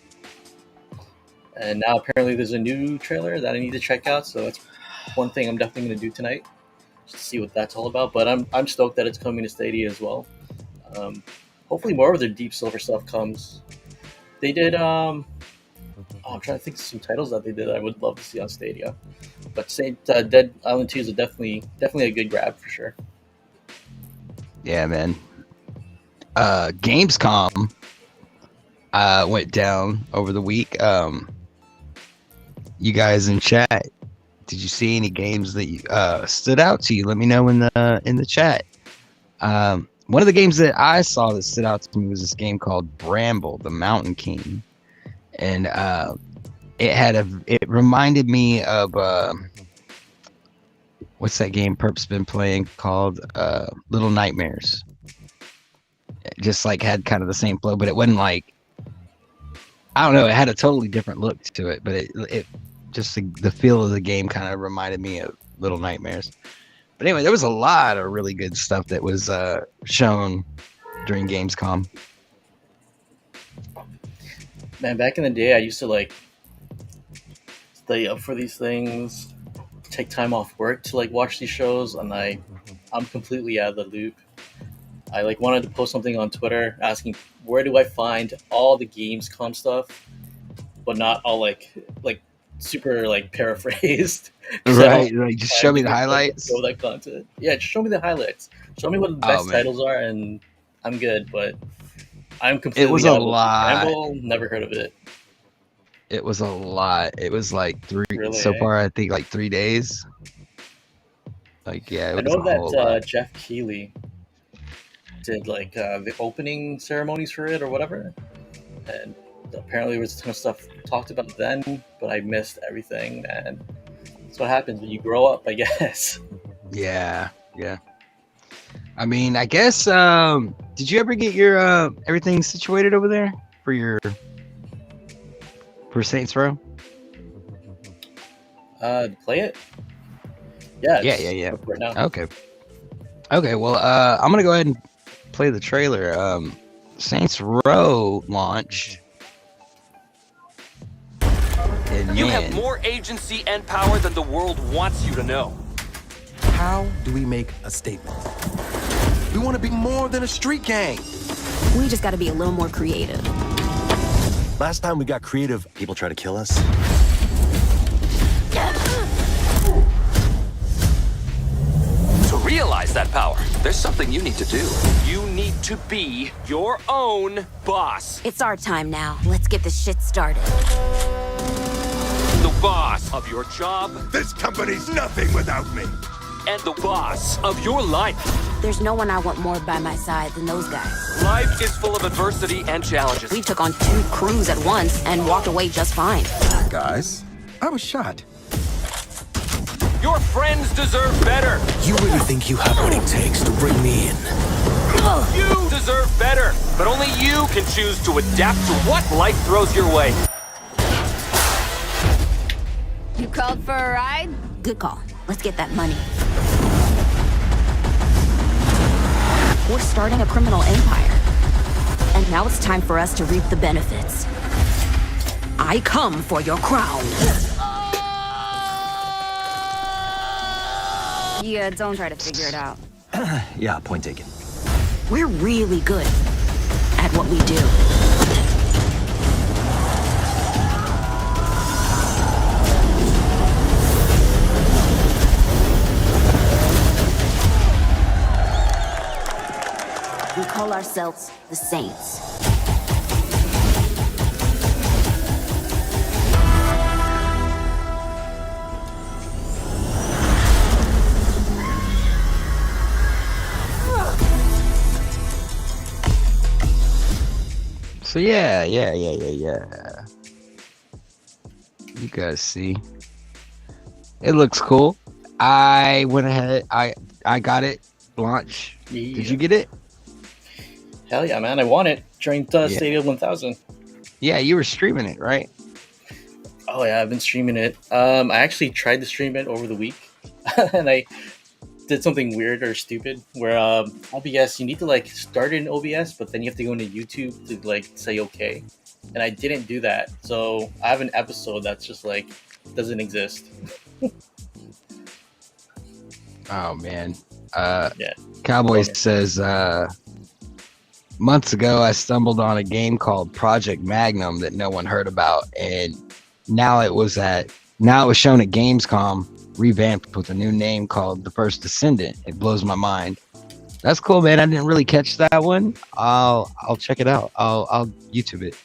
And now apparently there's a new trailer that I need to check out, so that's one thing I'm definitely going to do tonight, just to see what that's all about. But I'm stoked that it's coming to Stadia as well. Hopefully more of their Deep Silver stuff comes. They did I'm trying to think of some titles that they did I would love to see on Stadia. But Dead Island 2 is definitely a good grab for sure. Yeah, man. Gamescom went down over the week. You guys in chat, did you see any games that stood out to you? Let me know in the chat. One of the games that I saw that stood out to me was this game called Bramble, the Mountain King, and it reminded me of what's that game Perp's been playing called Little Nightmares. It just like had kind of the same flow, but it wasn't like, I don't know, it had a totally different look to it, but it just the feel of the game kind of reminded me of Little Nightmares. But anyway, there was a lot of really good stuff that was shown during Gamescom. Man, back in the day, I used to like stay up for these things, take time off work to like watch these shows, and I'm completely out of the loop. I like wanted to post something on Twitter asking where do I find all the Gamescom stuff, but not all like super like paraphrased. Right, just show me the highlights. Show that content. Yeah, just show me the highlights. Show me what the best titles are, and I'm good. But I'm completely. It was a lot. Never heard of it. It was a lot. It was like Really, so far. I think like 3 days. Like I know that Jeff Keighley did like the opening ceremonies for it or whatever, and apparently there was a ton of stuff talked about then, but I missed everything, and that's what happens when you grow up, I guess. Yeah. I mean, I guess. Did you ever get your everything situated over there for Saints Row? Play it. Yeah. Right now. Okay. Well, I'm gonna go ahead and play the trailer. Saints Row launched. And you have more agency and power than the world wants you to know. How do we make a statement? We want to be more than a street gang. We just got to be a little more creative. Last time we got creative, people try to kill us. To realize that power, there's something you need to do. You need to be your own boss. It's our time now. Let's get this shit started. The boss of your job. This company's nothing without me. And the boss of your life. There's no one I want more by my side than those guys. Life is full of adversity and challenges. We took on 2 crews at once and walked away just fine. Guys, I was shot. Your friends deserve better. You really think you have what it takes to bring me in? You deserve better, but only you can choose to adapt to what life throws your way. You called for a ride? Good call. Let's get that money. We're starting a criminal empire. And now it's time for us to reap the benefits. I come for your crown. Yeah, don't try to figure it out. Yeah, point taken. We're really good at what we do. We call ourselves the Saints. So yeah. You guys see, it looks cool. I went ahead. I got it. Launch. Yeah. Did you get it? Hell yeah, man! I won it during Stadia 1000. Yeah, you were streaming it, right? Oh yeah, I've been streaming it. I actually tried to stream it over the week, and I did something weird or stupid where OBS, you need to like start in OBS, but then you have to go into YouTube to like say okay. And I didn't do that, so I have an episode that's just like doesn't exist. Oh man. Yeah. Cowboy says months ago I stumbled on a game called Project Magnum that no one heard about, and now it was shown at Gamescom, revamped with a new name called The First Descendant. It blows my mind. That's cool, man. I didn't really catch that one. I'll check it out. I'll YouTube it.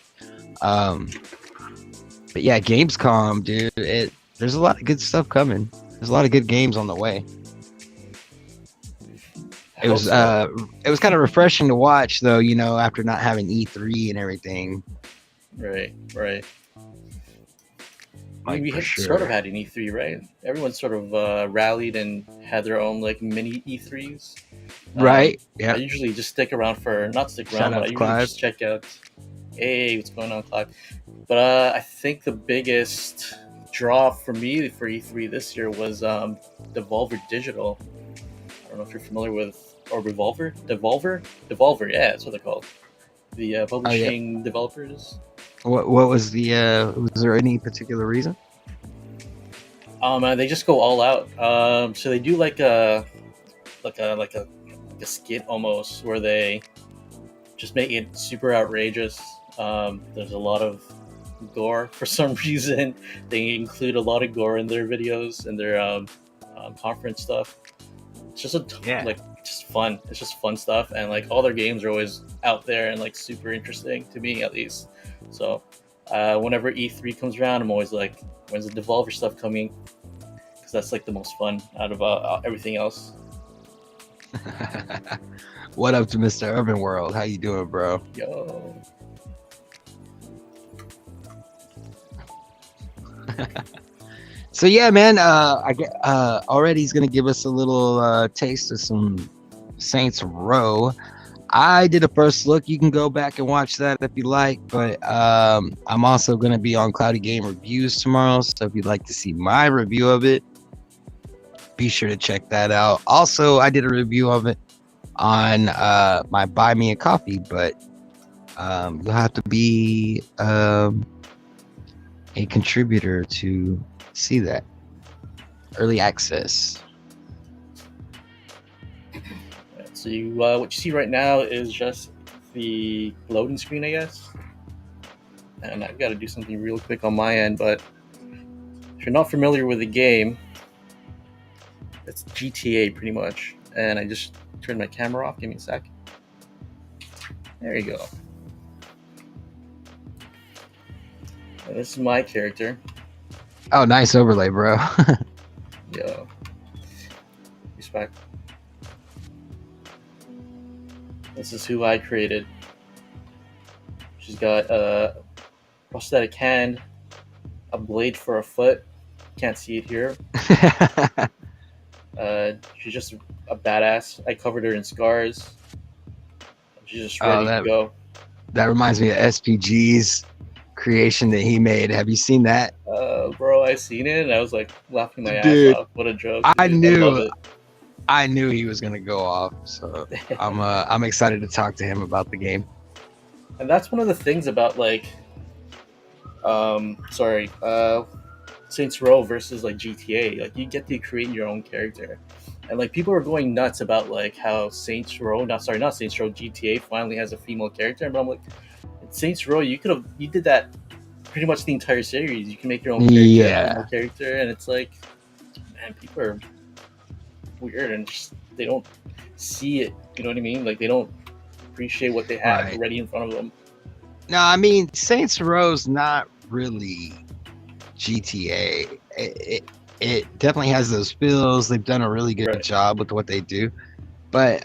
But yeah, Gamescom, dude. There's a lot of good stuff coming. There's a lot of good games on the way. It was kind of refreshing to watch, though. You know, after not having E3 and everything. Right. Like, we for sort of sure. had an E3, right? Everyone sort of rallied and had their own like mini E3s. Right? I Yeah. usually just stick around for not stick Shout around, but out I to usually Clive. just check out. Hey, what's going on, Clive? But I think the biggest draw for me for E3 this year was Devolver Digital. I don't know if you're familiar with or Devolver. Yeah, that's what they're called. The Oh yeah. publishing developers. What was the was there any particular reason? They just go all out. So they do like a skit almost where they just make it super outrageous. There's a lot of gore for some reason. They include a lot of gore in their videos and their conference stuff. It's just Yeah. just fun. It's just fun stuff, and like all their games are always out there and like super interesting to me at least. So whenever E3 comes around, I'm always like, when's the Devolver stuff coming? Because that's like the most fun out of everything else. What up to Mr. Urban World? How you doing, bro? Yo. So yeah, man. I get already he's gonna give us a little taste of some Saints Row. I did a first look. You can go back and watch that if you like. But I'm also gonna be on Cloudy Game Reviews tomorrow. So if you'd like to see my review of it, be sure to check that out. Also, I did a review of it on my Buy Me a Coffee, but you'll have to be a contributor to see that. Early access. So you, what you see right now is just the loading screen, I guess. And I've got to do something real quick on my end, but if you're not familiar with the game, it's GTA pretty much. And I just turned my camera off. Give me a sec. There you go. And this is my character. Oh, nice overlay, bro. Yo. Respect. This is who I created. She's got a prosthetic hand, a blade for a foot. Can't see it here. She's just a badass. I covered her in scars. She's just ready to go. That reminds me of SPG's creation that he made. Have you seen that? Bro, I seen it and I was like laughing my Dude, ass off. What a joke! I love it. knew he was gonna go off. So I'm excited to talk to him about the game. And that's one of the things about like, Saints Row versus like GTA. Like you get to create your own character, and like people are going nuts about like how GTA finally has a female character. But I'm like, Saints Row, you did that pretty much the entire series. You can make your own character, and it's like, man, people are weird and just they don't see it. You know what I mean? Like they don't appreciate what they have already in front of them. No, I mean Saints Row's not really GTA. It definitely has those feels. They've done a really good job with what they do, but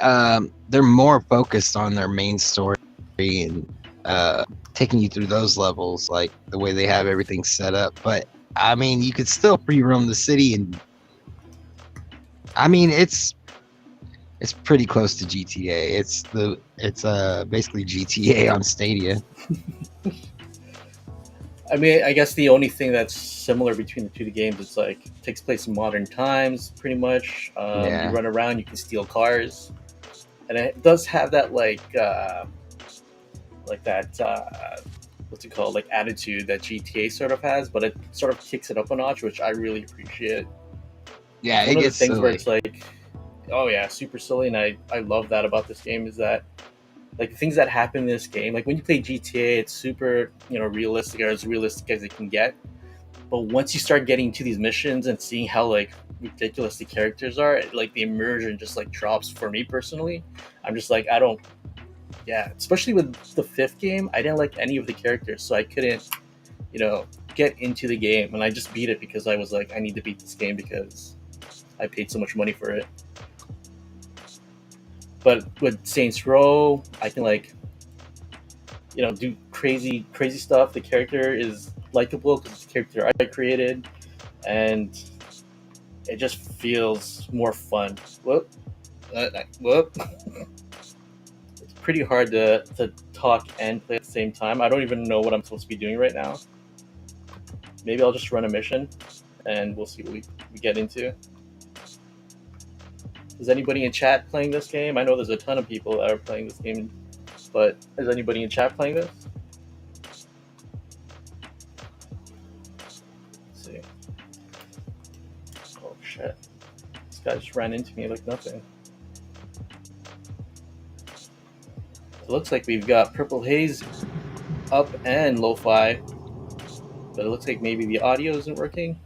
they're more focused on their main story and taking you through those levels, like the way they have everything set up. But I mean, you could still free roam the city, and I mean it's pretty close to GTA. It's basically GTA on Stadia. I mean, I guess the only thing that's similar between the two games is like it takes place in modern times, pretty much. You run around, you can steal cars, and it does have that what's it called, like attitude that GTA sort of has, but it sort of kicks it up a notch, which I really appreciate. Yeah, it's one of the things where it's like, oh yeah, super silly, and I love that about this game is that like the things that happen in this game, like when you play GTA, it's super, realistic, or as realistic as it can get. But once you start getting to these missions and seeing how like ridiculous the characters are, like the immersion just like drops for me personally. I'm just like, especially with the 5th game, I didn't like any of the characters, so I couldn't, get into the game, and I just beat it because I was like, I need to beat this game because I paid so much money for it. But with Saints Row, I can do crazy stuff. The character is likable because it's a character I created, and it just feels more fun. Whoop. Whoop. It's pretty hard to talk and play at the same time. I don't even know what I'm supposed to be doing right now. Maybe I'll just run a mission, and we'll see what we get into. Is anybody in chat playing this game? I know there's a ton of people that are playing this game, but is anybody in chat playing this? Let's see. Oh shit. This guy just ran into me like nothing. It looks like we've got PurpleHaze up and LoFi, but it looks like maybe the audio isn't working.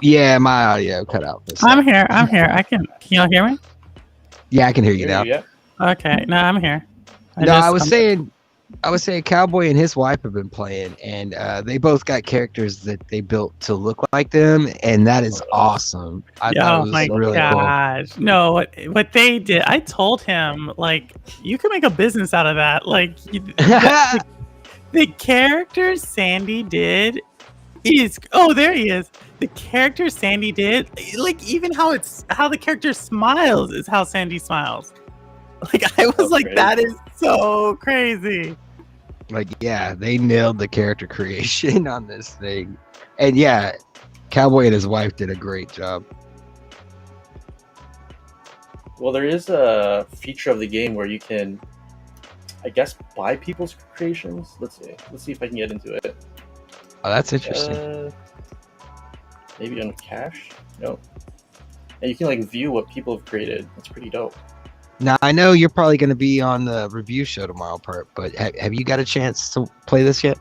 Yeah, my audio cut out. I'm here. Can y'all hear me? Yeah, I can hear you now. Yeah. Okay, no, I'm here. I was saying Cowboy and his wife have been playing, and they both got characters that they built to look like them, and that is awesome. I thought it was my really gosh! cool. No, what they did, I told him like you can make a business out of that. Like the character Sandy did is there he is. The character Sandy did, like even how the character smiles is how Sandy smiles. Like I was like, crazy. That is so crazy. Like, yeah, they nailed the character creation on this thing. And yeah, Cowboy and his wife did a great job. Well, there is a feature of the game where you can, I guess, buy people's creations. Let's see if I can get into it. Oh, that's interesting. Maybe on cash? No. And you can like view what people have created. That's pretty dope. Now, I know you're probably going to be on the review show tomorrow, Perp, but have you got a chance to play this yet?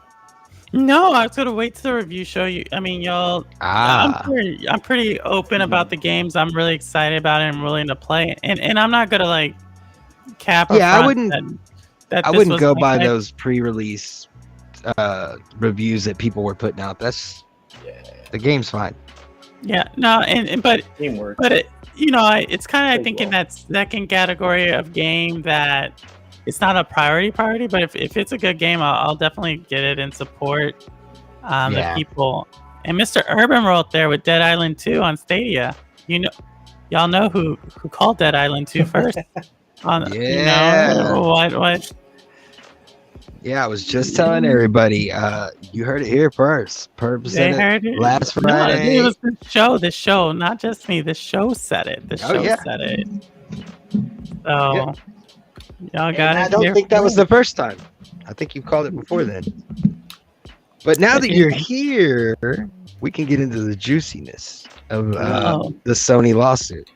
No, I was going to wait to the review show. Y'all, I'm pretty open about the games. I'm really excited about it. I'm willing to play it. And I'm not going to like cap. Yeah, I wouldn't go by those pre-release reviews that people were putting out. The game's fine. Yeah, no, but teamwork. But it's kind of thinking that second category of game that it's not a priority. But if it's a good game, I'll definitely get it and support the people. And Mr. Urban wrote there with Dead Island 2 on Stadia. Y'all know who called Dead Island 2 first. What? Yeah, I was just telling everybody. You heard it here first. They heard it last Friday. No, it was the show, not just me. The show said it. The show said it. So, y'all got it. I don't think that was the first time. I think you called it before then. But now that you're here, we can get into the juiciness of the Sony lawsuit.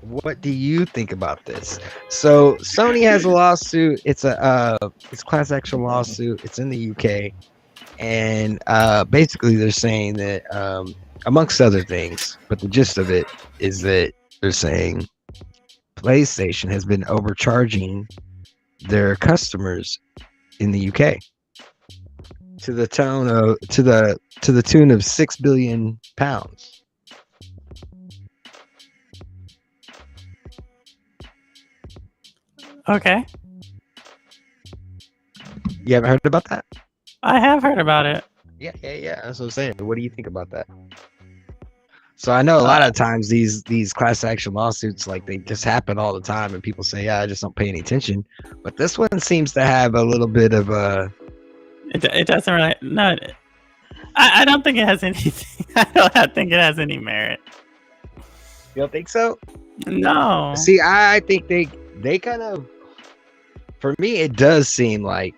What do you think about this? So Sony has a lawsuit. It's a class action lawsuit. It's in the UK, and basically they're saying that amongst other things, but the gist of it is that they're saying PlayStation has been overcharging their customers in the UK to the tune of £6 billion. Okay. You haven't heard about that? I have heard about it. Yeah. That's what I'm saying. What do you think about that? So I know a lot of times these class action lawsuits, like they just happen all the time, and people say, "Yeah, I just don't pay any attention." But this one seems to have a little bit of a. It doesn't really. No, I don't think it has anything. I don't think it has any merit. You don't think so? No. See, I think they kind of. For me, it does seem like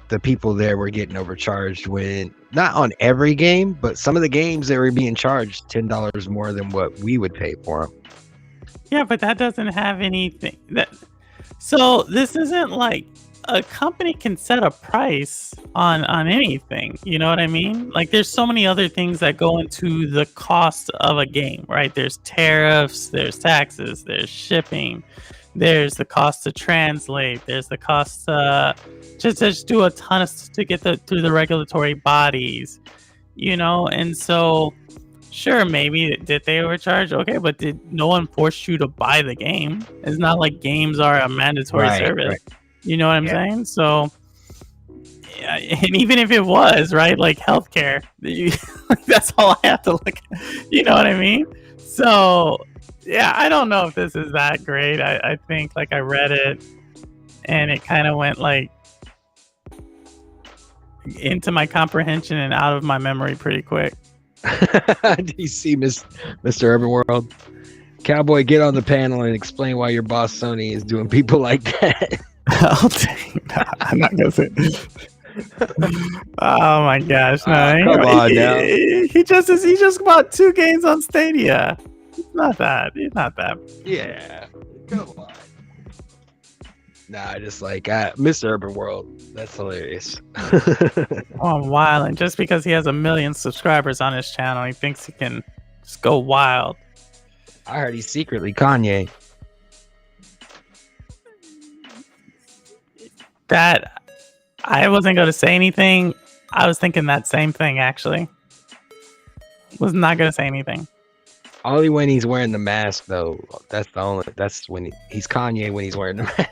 the people there were getting overcharged when not on every game, but some of the games they were being charged $10 more than what we would pay for them. Yeah, but that doesn't have anything. So this isn't like a company can set a price on anything. You know what I mean? Like there's so many other things that go into the cost of a game, right? There's tariffs, there's taxes, there's shipping. There's the cost to translate. There's the cost to just do a ton of to get through the regulatory bodies, And so, sure, maybe did they overcharge? Okay, but did no one force you to buy the game? It's not like games are a mandatory service. Right. You know what I'm saying? So, and even if it was right, like healthcare, that's all I have to look at. You know what I mean? So yeah, I don't know if this is that great. I think like I read it and it kind of went like into my comprehension and out of my memory pretty quick. Do you see Mr. Urban World? Cowboy, get on the panel and explain why your boss Sony is doing people like that. I'll take that. I'm not gonna say. Oh my gosh! No, Come on now. He just bought 2 games on Stadia. It's not that. He's not that. Yeah, come on. Nah, I just like Mr. Urban World. That's hilarious. Oh, I'm wild, and just because he has 1 million subscribers on his channel, he thinks he can just go wild. I heard he's secretly Kanye. That I wasn't going to say anything. I was thinking that same thing actually. Was not going to say anything. Only when he's wearing the mask, though. That's when he's Kanye when he's wearing the mask.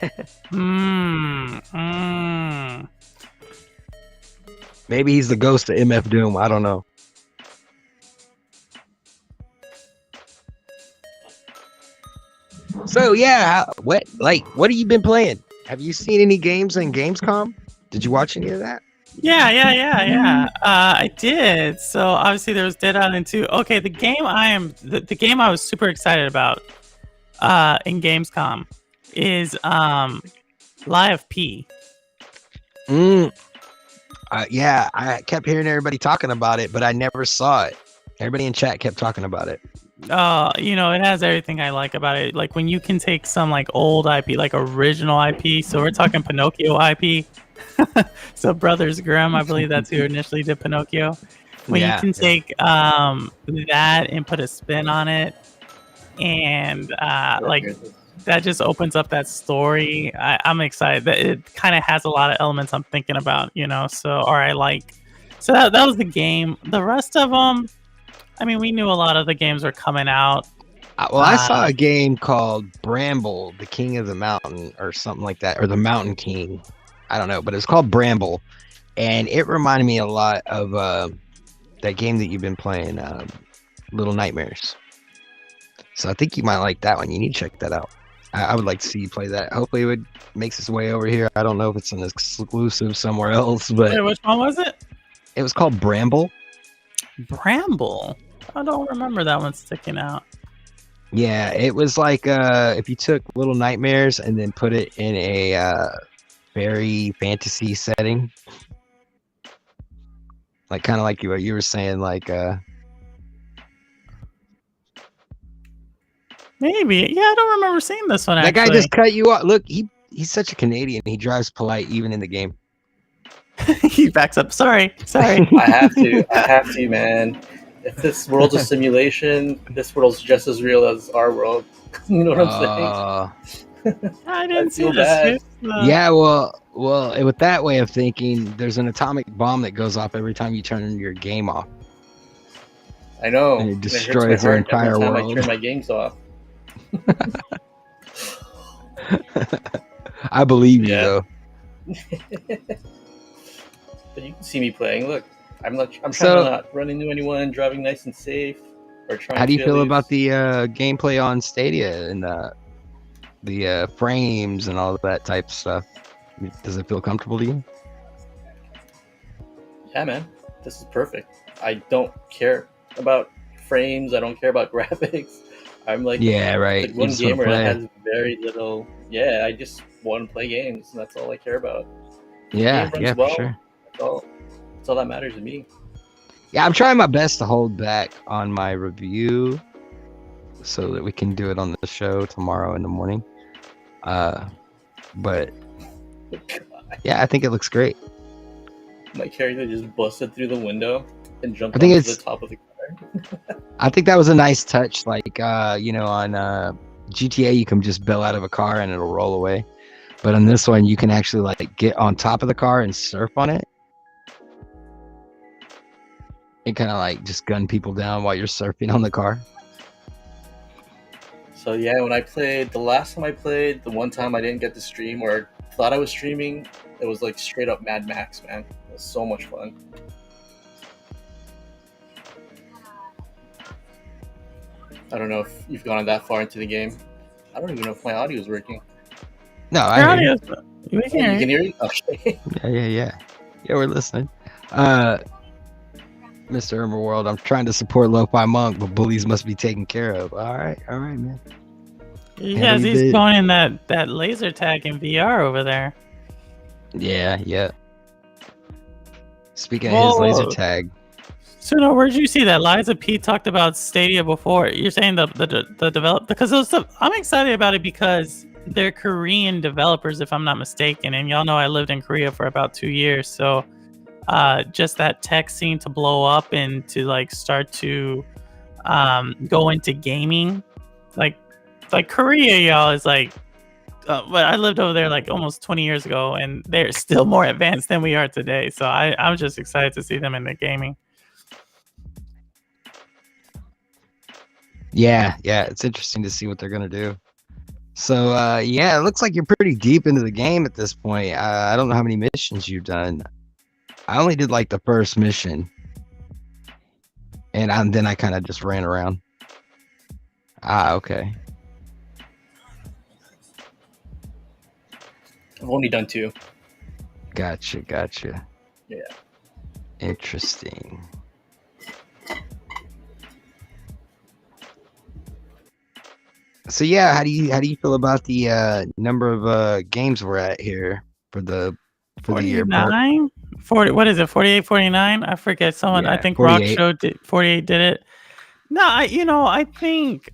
Maybe he's the ghost of MF Doom. I don't know. So yeah, what have you been playing? Have you seen any games in Gamescom? Did you watch any of that? Yeah. I did. So obviously there was Dead Island 2. Okay, the game the game I was super excited about in Gamescom is Live P. Yeah, I kept hearing everybody talking about it, but I never saw it. Everybody in chat kept talking about it. It has everything I like about it. Like when you can take some like old IP, like original IP. So we're talking Pinocchio IP. So Brothers Grimm, I believe that's who initially did Pinocchio. When you can take that and put a spin on it, and that just opens up that story. I'm excited. That it kind of has a lot of elements I'm thinking about, So that was the game. The rest of them, I mean, we knew a lot of the games were coming out. I saw a game called Bramble, the King of the Mountain, or something like that, or the Mountain King. I don't know, but it's called Bramble, and it reminded me a lot of that game that you've been playing, Little Nightmares. So I think you might like that one. You need to check that out. I would like to see you play that. Hopefully it makes its way over here. I don't know if it's an exclusive somewhere else, but wait, which one was it? It was called Bramble. Bramble? I don't remember that one sticking out. Yeah, it was like if you took Little Nightmares and then put it in a very fantasy setting, like kind of like what you were saying, like maybe. Yeah, I don't remember seeing this one. That guy just cut you off. Look, he's such a Canadian. He drives polite even in the game. He backs up. Sorry. I have to, man. If this world's a simulation, this world's just as real as our world. You know what I'm saying? I didn't see this. Yeah, well, with that way of thinking, there's an atomic bomb that goes off every time you turn your game off. I know. And it destroys their entire world. I turn my games off. I believe you, though. But you can see me playing. Look, I'm trying to not run into anyone, driving nice and safe, or trying. How do you feel about the gameplay on Stadia and the frames and all of that type of stuff? Does it feel comfortable to you? Yeah, man, this is perfect. I don't care about frames. I don't care about graphics. I'm like, right. One gamer that has very little. Yeah, I just want to play games, and that's all I care about. Yeah, for sure. That's all that matters to me. Yeah, I'm trying my best to hold back on my review so that we can do it on the show tomorrow in the morning. But yeah, I think it looks great. My character just busted through the window and jumped onto the top of the car. I think that was a nice touch. Like, on GTA, you can just bail out of a car and it'll roll away. But on this one, you can actually like get on top of the car and surf on it. And kind of like just gun people down while you're surfing on the car. So yeah, when I played, the last time I played, the one time I didn't get to stream or thought I was streaming, it was like straight up Mad Max, man. was so much fun. I don't know if you've gone that far into the game. I don't even know if my audio is working. No, Your I hear you. audio's- we Oh, can you hear can you. hear me? Okay. Yeah, we're listening. Mr. World, I'm trying to support Lo-Fi Monk, but bullies must be taken care of. All right, man. Yes, we he's did. going in that laser tag in VR over there. Yeah. Speaking of his laser tag, So no, where'd you see that? Liza P talked about Stadia before. You're saying the develop because I'm excited about it because they're Korean developers, if I'm not mistaken, and y'all know I lived in Korea for about 2 years, so just that tech scene to blow up and to like start to go into gaming, like Korea, y'all is like. But I lived over there like almost 20 years ago, and they're still more advanced than we are today. So I'm just excited to see them in the gaming. yeah, it's interesting to see what they're gonna do. So it looks like you're pretty deep into the game at this point. I don't know how many missions you've done. I only did like the first mission, and then I kind of just ran around. Okay. I've only done 2. Gotcha. Yeah. Interesting. So yeah, how do you feel about the number of games we're at here for the year? 49? 40, what is it? 48, 49? I forget. Someone, I think 48. Rock Show did 48 did it. No, I think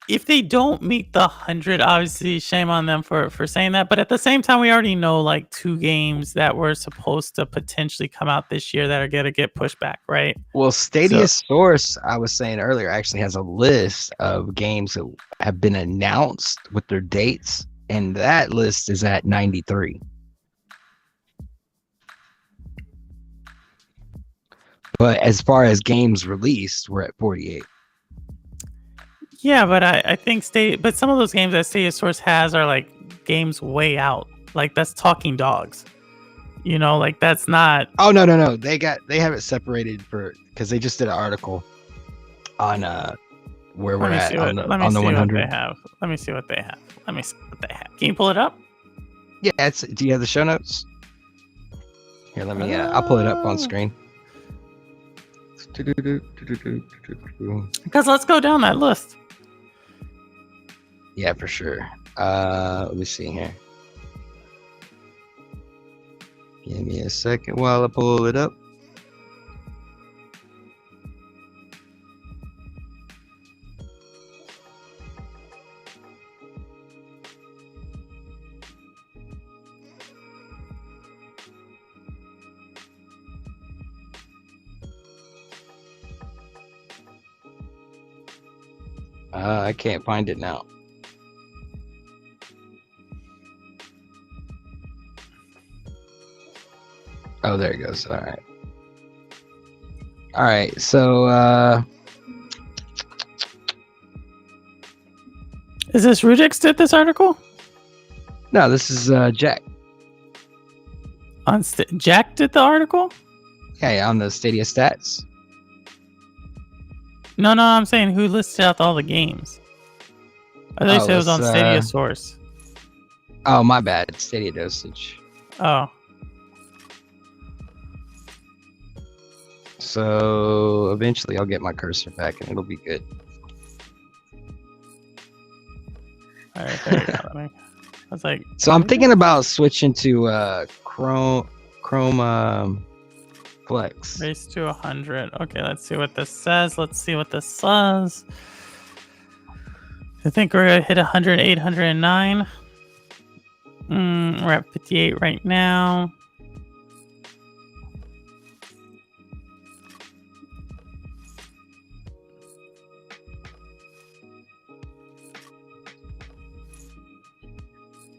if they don't meet the 100, obviously shame on them for saying that. But at the same time, we already know like 2 games that were supposed to potentially come out this year that are gonna get pushed back, right? Well, Stadia Source, I was saying earlier, actually has a list of games that have been announced with their dates, and that list is at 93. But as far as games released, we're at 48. Yeah, but I think but some of those games that Stadia Source has are like games way out. Like that's Talking Dogs. Like that's not. Oh no. They have it separated because they just did an article on where we're at on the 100. Let me see what they have. Can you pull it up? Yeah, do you have the show notes? Here, let me. I'll pull it up on screen. Because let's go down that list. Yeah, for sure. Let me see here. Give me a second while I pull it up. I can't find it now. Oh, there it goes. All right. So, is this Rudix did this article? No, this is Jack. Jack did the article? Yeah, on the Stadia stats. No, I'm saying who listed out all the games. I thought you said it was on Stadia Source. Oh, my bad. Stadia Dosage. Oh. So eventually I'll get my cursor back and it'll be good. All right, there you go. I was like, so I'm thinking about switching to Chrome Flex. Race to 100. Okay, let's see what this says. I think we're gonna hit 108, 109. We're at 58 right now.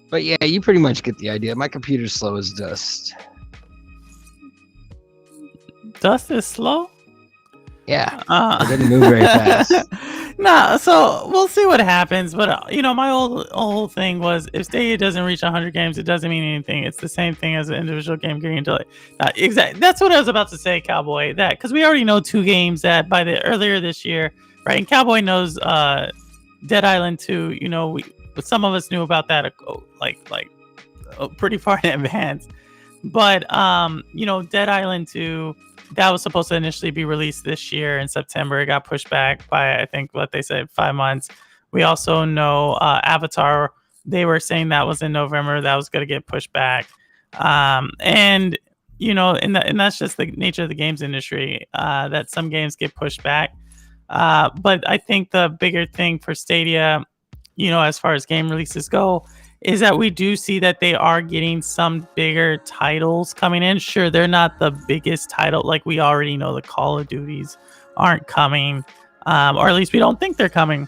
But yeah, you pretty much get the idea. My computer's slow as dust. Dust is slow? Yeah, it didn't move very fast. No, so we'll see what happens. But my whole thing was, if Stadia doesn't reach 100 games, it doesn't mean anything. It's the same thing as an individual game getting into it. Exactly. That's what I was about to say, Cowboy. That because we already know 2 games that by the earlier this year, right? And Cowboy knows Dead Island 2. But some of us knew about that pretty far in advance. But Dead Island 2. That was supposed to initially be released this year in September. It got pushed back by, I think, what they said, 5 months. We also know Avatar. They were saying that was in November. That was going to get pushed back. And that's just the nature of the games industry, that some games get pushed back. But I think the bigger thing for Stadia, as far as game releases go, is that we do see that they are getting some bigger titles coming in. Sure, they're not the biggest title. Like, we already know the Call of Duties aren't coming, or at least we don't think they're coming.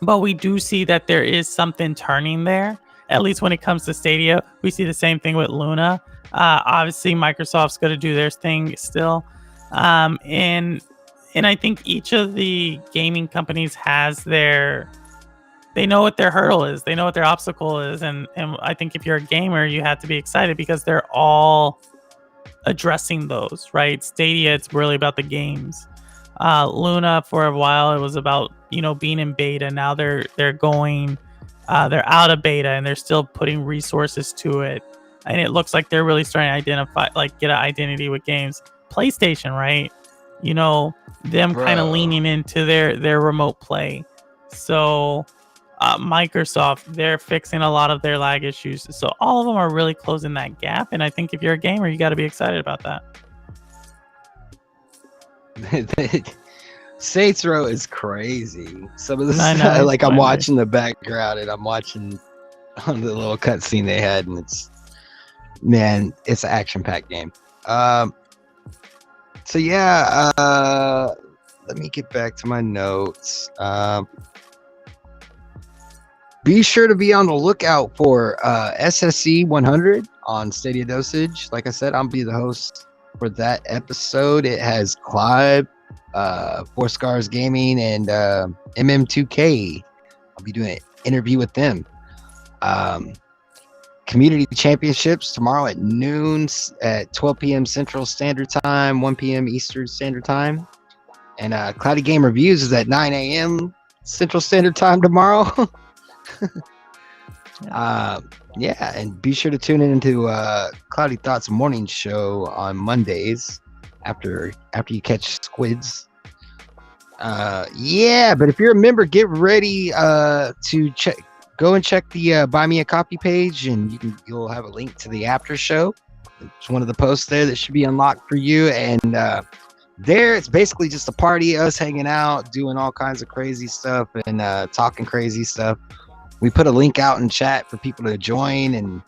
But we do see that there is something turning there, at least when it comes to Stadia. We see the same thing with Luna. Obviously, Microsoft's going to do their thing still. And I think each of the gaming companies has they know what their hurdle is. They know what their obstacle is. And I think if you're a gamer, you have to be excited because they're all addressing those, right? Stadia, it's really about the games. Luna, for a while, it was about, being in beta. Now they're out of beta and they're still putting resources to it. And it looks like they're really starting to get an identity with games. PlayStation, right? Them kind of leaning into their remote play. So Microsoft, they're fixing a lot of their lag issues. So all of them are really closing that gap. And I think if you're a gamer, you got to be excited about that. Saints Row is crazy. Some of this, I'm watching the background and I'm watching on the little cutscene they had, and it's an action-packed game. So yeah, let me get back to my notes. Be sure to be on the lookout for SSC 100 on Stadia Dosage. Like I said, I'll be the host for that episode. It has Clive, Four Scars Gaming, and MM2K. I'll be doing an interview with them. Community Championships tomorrow at noon at 12 p.m. Central Standard Time, 1 p.m. Eastern Standard Time. And Cloudy Game Reviews is at 9 a.m. Central Standard Time tomorrow. And be sure to tune in into Cloudy Thoughts morning show on Mondays after you catch squids. But if you're a member, get ready to go and check the Buy Me a Copy page, and you'll have a link to the after show. It's one of the posts there that should be unlocked for you. And there, it's basically just a party, us hanging out, doing all kinds of crazy stuff and talking crazy stuff. We put a link out in chat for people to join, and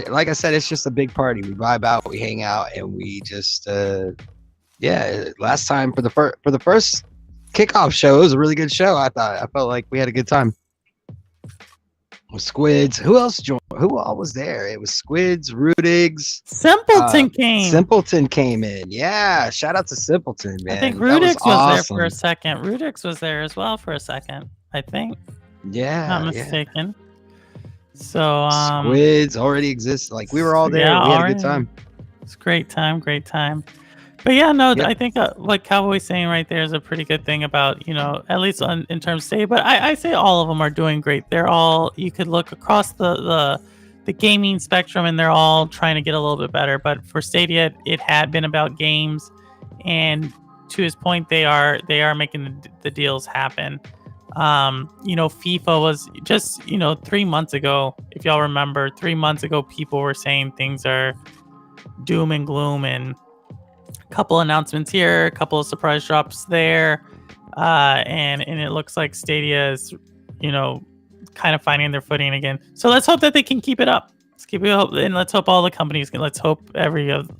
like I said, it's just a big party. We vibe out, we hang out, and we just last time for the first kickoff show, it was a really good show. I felt like we had a good time with Squids. Who else joined? Who all was there? It was Squids, Rudigs, Simpleton came. Simpleton came in. Yeah, shout out to Simpleton, man. I think Rudigs was there for a second. Rudigs was there as well for a second, I think. Yeah, not mistaken. So Squids already exists. Like, we were all there. We had a good time. It's great time. But yeah, no, yep. I think what Cowboy's saying right there is a pretty good thing about, at least in terms of Stadia. But I say all of them are doing great. They're all, you could look across the gaming spectrum and they're all trying to get a little bit better. But for Stadia, it had been about games, and to his point, they are making the deals happen. FIFA was just 3 months ago, if y'all remember. 3 months ago, people were saying things are doom and gloom, and a couple announcements here, a couple of surprise drops there, and it looks like Stadia is kind of finding their footing again. So let's hope that they can keep it up. Let's keep it up, and let's hope all the companies can. Let's hope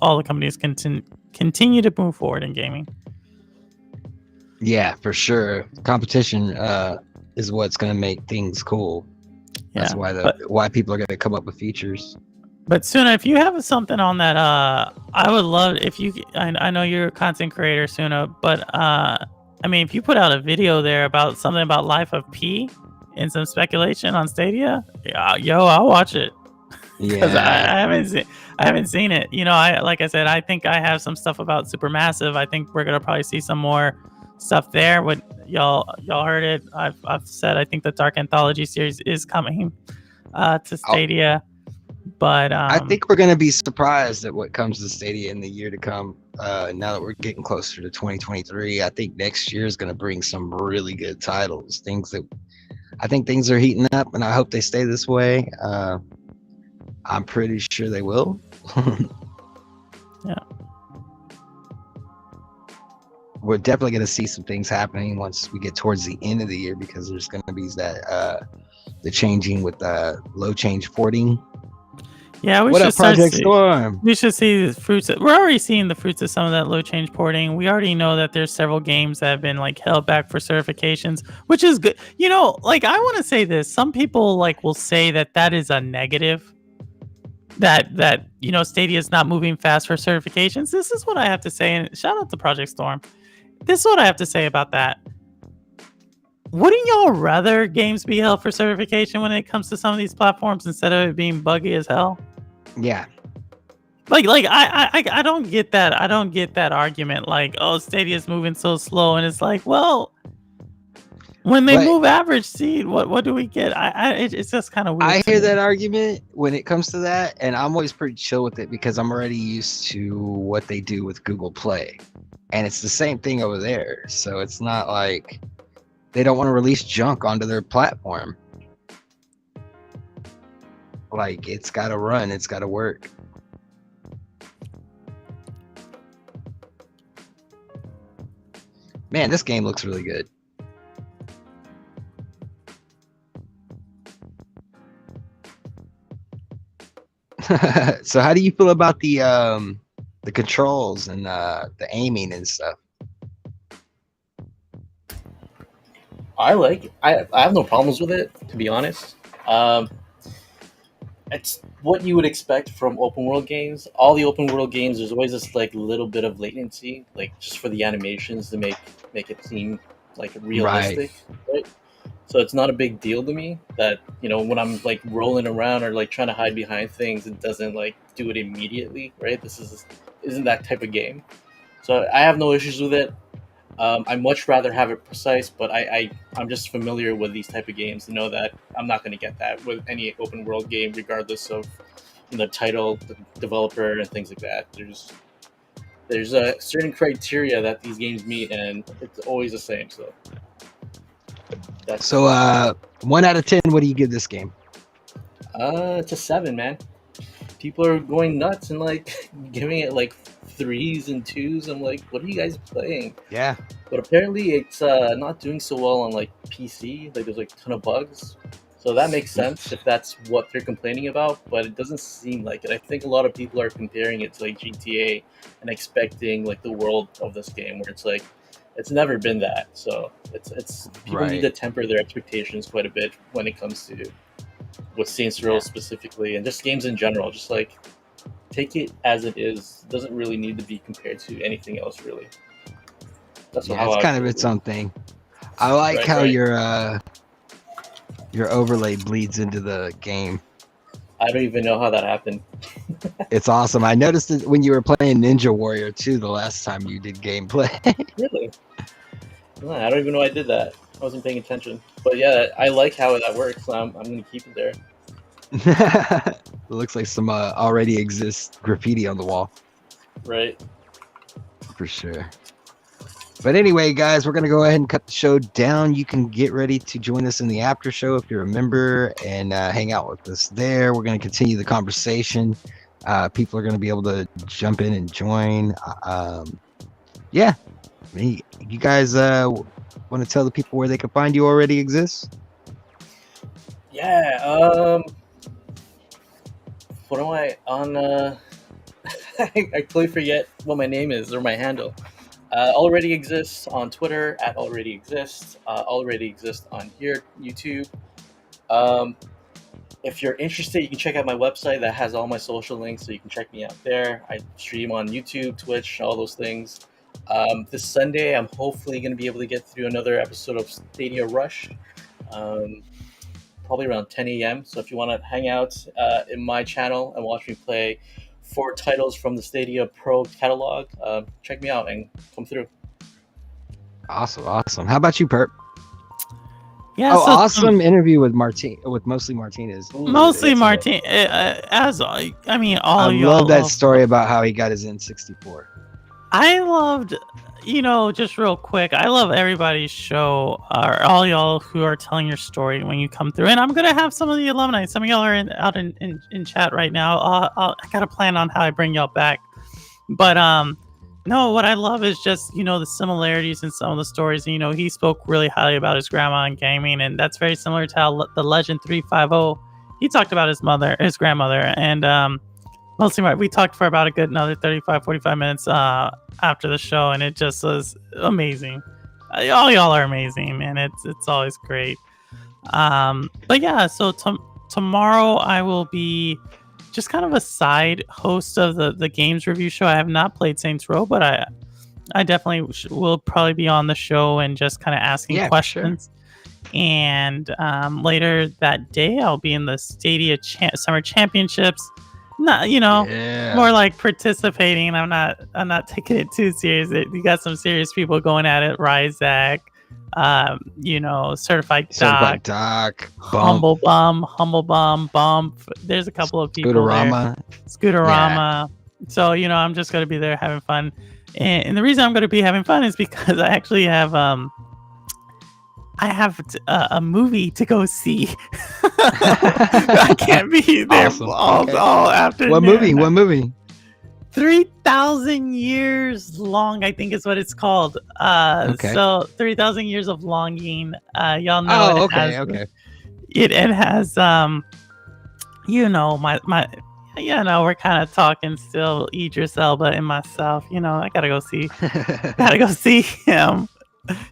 all the companies continue to move forward in gaming. Yeah, for sure. Competition is what's going to make things cool. That's why people are going to come up with features. But Suna, if you have something on that, I would love if you. I know you're a content creator, Suna, but I mean, if you put out a video there about something about Life of P and some speculation on Stadia, yeah, yo, I'll watch it because Yeah. I haven't seen it. You know, like I said, I think I have some stuff about Supermassive. I think we're gonna probably see some more stuff there. What y'all heard it? I've said I think the Dark Anthology series is coming to Stadia. But I think we're gonna be surprised at what comes to Stadia in the year to come. Now that we're getting closer to 2023, I think next year is gonna bring some really good titles. I think things are heating up, and I hope they stay this way. I'm pretty sure they will. Yeah. We're definitely gonna see some things happening once we get towards the end of the year, because there's gonna be that the changing with low change porting. Yeah, we What should up, Project see, Storm? We should see the fruits. We're already seeing the fruits of some of that low change porting. We already know that there's several games that have been like held back for certifications, which is good. You know, like I want to say this. Some people like will say that is a negative. That you know, Stadia is not moving fast for certifications. This is what I have to say. And shout out to Project Storm. This is what I have to say about that. Wouldn't y'all rather games be held for certification when it comes to some of these platforms instead of it being buggy as hell? Yeah. Like I don't get that. I don't get that argument. Like, oh, Stadia's moving so slow, and it's like, well, when they move average seed, what do we get? It's just kind of weird. I hear that argument when it comes to that, and I'm always pretty chill with it because I'm already used to what they do with Google Play, and it's the same thing over there. So it's not like they don't want to release junk onto their platform. Like, it's got to run, it's got to work. Man, this game looks really good. So how do you feel about the controls and the aiming and stuff? I like it. I have no problems with it, to be honest. It's what you would expect from open world games. All the open world games, there's always this like little bit of latency, like just for the animations to make it seem like realistic, right? So it's not a big deal to me that, you know, when I'm like rolling around or like trying to hide behind things, it doesn't like do it immediately, right? Isn't that type of game. So I have no issues with it. I much rather have it precise, but I'm just familiar with these type of games to know that I'm not going to get that with any open world game, regardless of the title, the developer, and things like that. There's a certain criteria that these games meet, and it's always the same. So that's 1 out of 10. What do you give this game? It's a 7, man. People are going nuts and like giving it like 3s and 2s. I'm like, what are you guys playing? Yeah. But apparently it's not doing so well on like PC. Like there's like a ton of bugs. So that makes sense if that's what they're complaining about, but it doesn't seem like it. I think a lot of people are comparing it to like GTA and expecting like the world of this game, where it's like it's never been that. So it's people need to temper their expectations quite a bit when it comes to with Saints Row specifically, and just games in general. Just like take it as it is. It doesn't really need to be compared to anything else, really. That's how it's kind of its own thing. I like how your overlay bleeds into the game. I don't even know how that happened. It's awesome. I noticed it when you were playing Ninja Warrior 2 the last time you did gameplay. Really? No, I don't even know I did that. I wasn't paying attention. But yeah, I like how that works. So I'm going to keep it there. It looks like some already exists graffiti on the wall. Right. For sure. But anyway, guys, we're going to go ahead and cut the show down. You can get ready to join us in the after show if you're a member and hang out with us there. We're going to continue the conversation. People are going to be able to jump in and join. Yeah. You guys want to tell the people where they can find you already exist? Yeah. What am I on? I totally forget what my name is or my handle. Already exists on Twitter at Already Exist. Already Exist on here, YouTube. if you're interested, you can check out my website that has all my social links, so you can check me out there. I stream on YouTube, Twitch, all those things. This Sunday, I'm hopefully going to be able to get through another episode of Stadia Rush, probably around 10 a.m. So if you want to hang out in my channel and watch me play 4 titles from the Stadia Pro catalog, check me out and come through. Awesome. How about you, Perp? Yeah, so awesome interview with Mostly Martinez. Mostly Martin. I mean, all I y'all love that story about how he got his N64. I loved, just real quick, I love everybody's show, or all y'all who are telling your story when you come through. And I'm going to have some of the alumni. Some of y'all are out in chat right now. I got a plan on how I bring y'all back. But, no, what I love is just, the similarities in some of the stories. And, he spoke really highly about his grandma and gaming. And that's very similar to how the Legend 350, he talked about his grandmother. And, mostly we talked for about a good another 45 minutes after the show, and it just was amazing. All y'all are amazing, man. It's always great. But yeah, so tomorrow I will be just kind of a side host of the games review show. I have not played Saints Row, but I definitely will probably be on the show and just kind of asking questions. Sure. And later that day, I'll be in the Stadia Summer Championships. Not, more like participating. I'm not taking it too serious. You got some serious people going at it. Ryzak, Certified Doc, Humble Bum, Bump. There's a couple of people Scooterama. Yeah. So, I'm just going to be there having fun. And the reason I'm going to be having fun is because I actually have a movie to go see. I can't be there all afternoon. What movie? 3,000 Years Long, I think is what it's called. So 3,000 Years of Longing. Y'all know it has we're kind of talking still, Idris Elba and myself. I gotta go see him.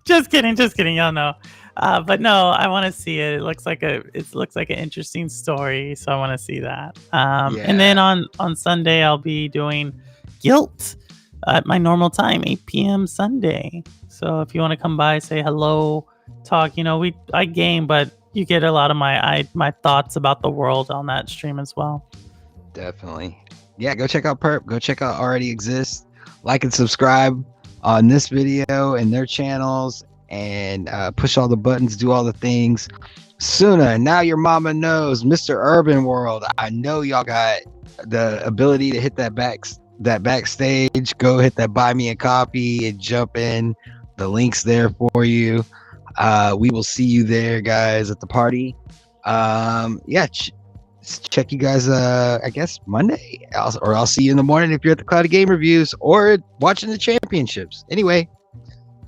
Just kidding, y'all know. But no, I want to see it. It looks like an interesting story, so I want to see that. And then on Sunday, I'll be doing Guilt at my normal time, 8 p.m. Sunday. So if you want to come by, say hello, talk. I game, but you get a lot of my thoughts about the world on that stream as well. Definitely. Yeah, go check out Perp. Go check out Allreadyexist. Like and subscribe on this video and their channels. And push all the buttons, do all the things. Suna, now your mama knows. Mr. Urban World, I know y'all got the ability to hit that backstage. Go hit that buy me a copy and jump in. The link's there for you. We will see you there, guys, at the party. Check you guys, I guess, Monday. I'll see you in the morning if you're at the Cloudy Game Reviews or watching the championships. Anyway.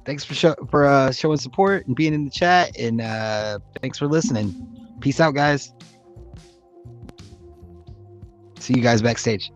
Thanks for showing support and being in the chat, and thanks for listening. Peace out, guys. See you guys backstage.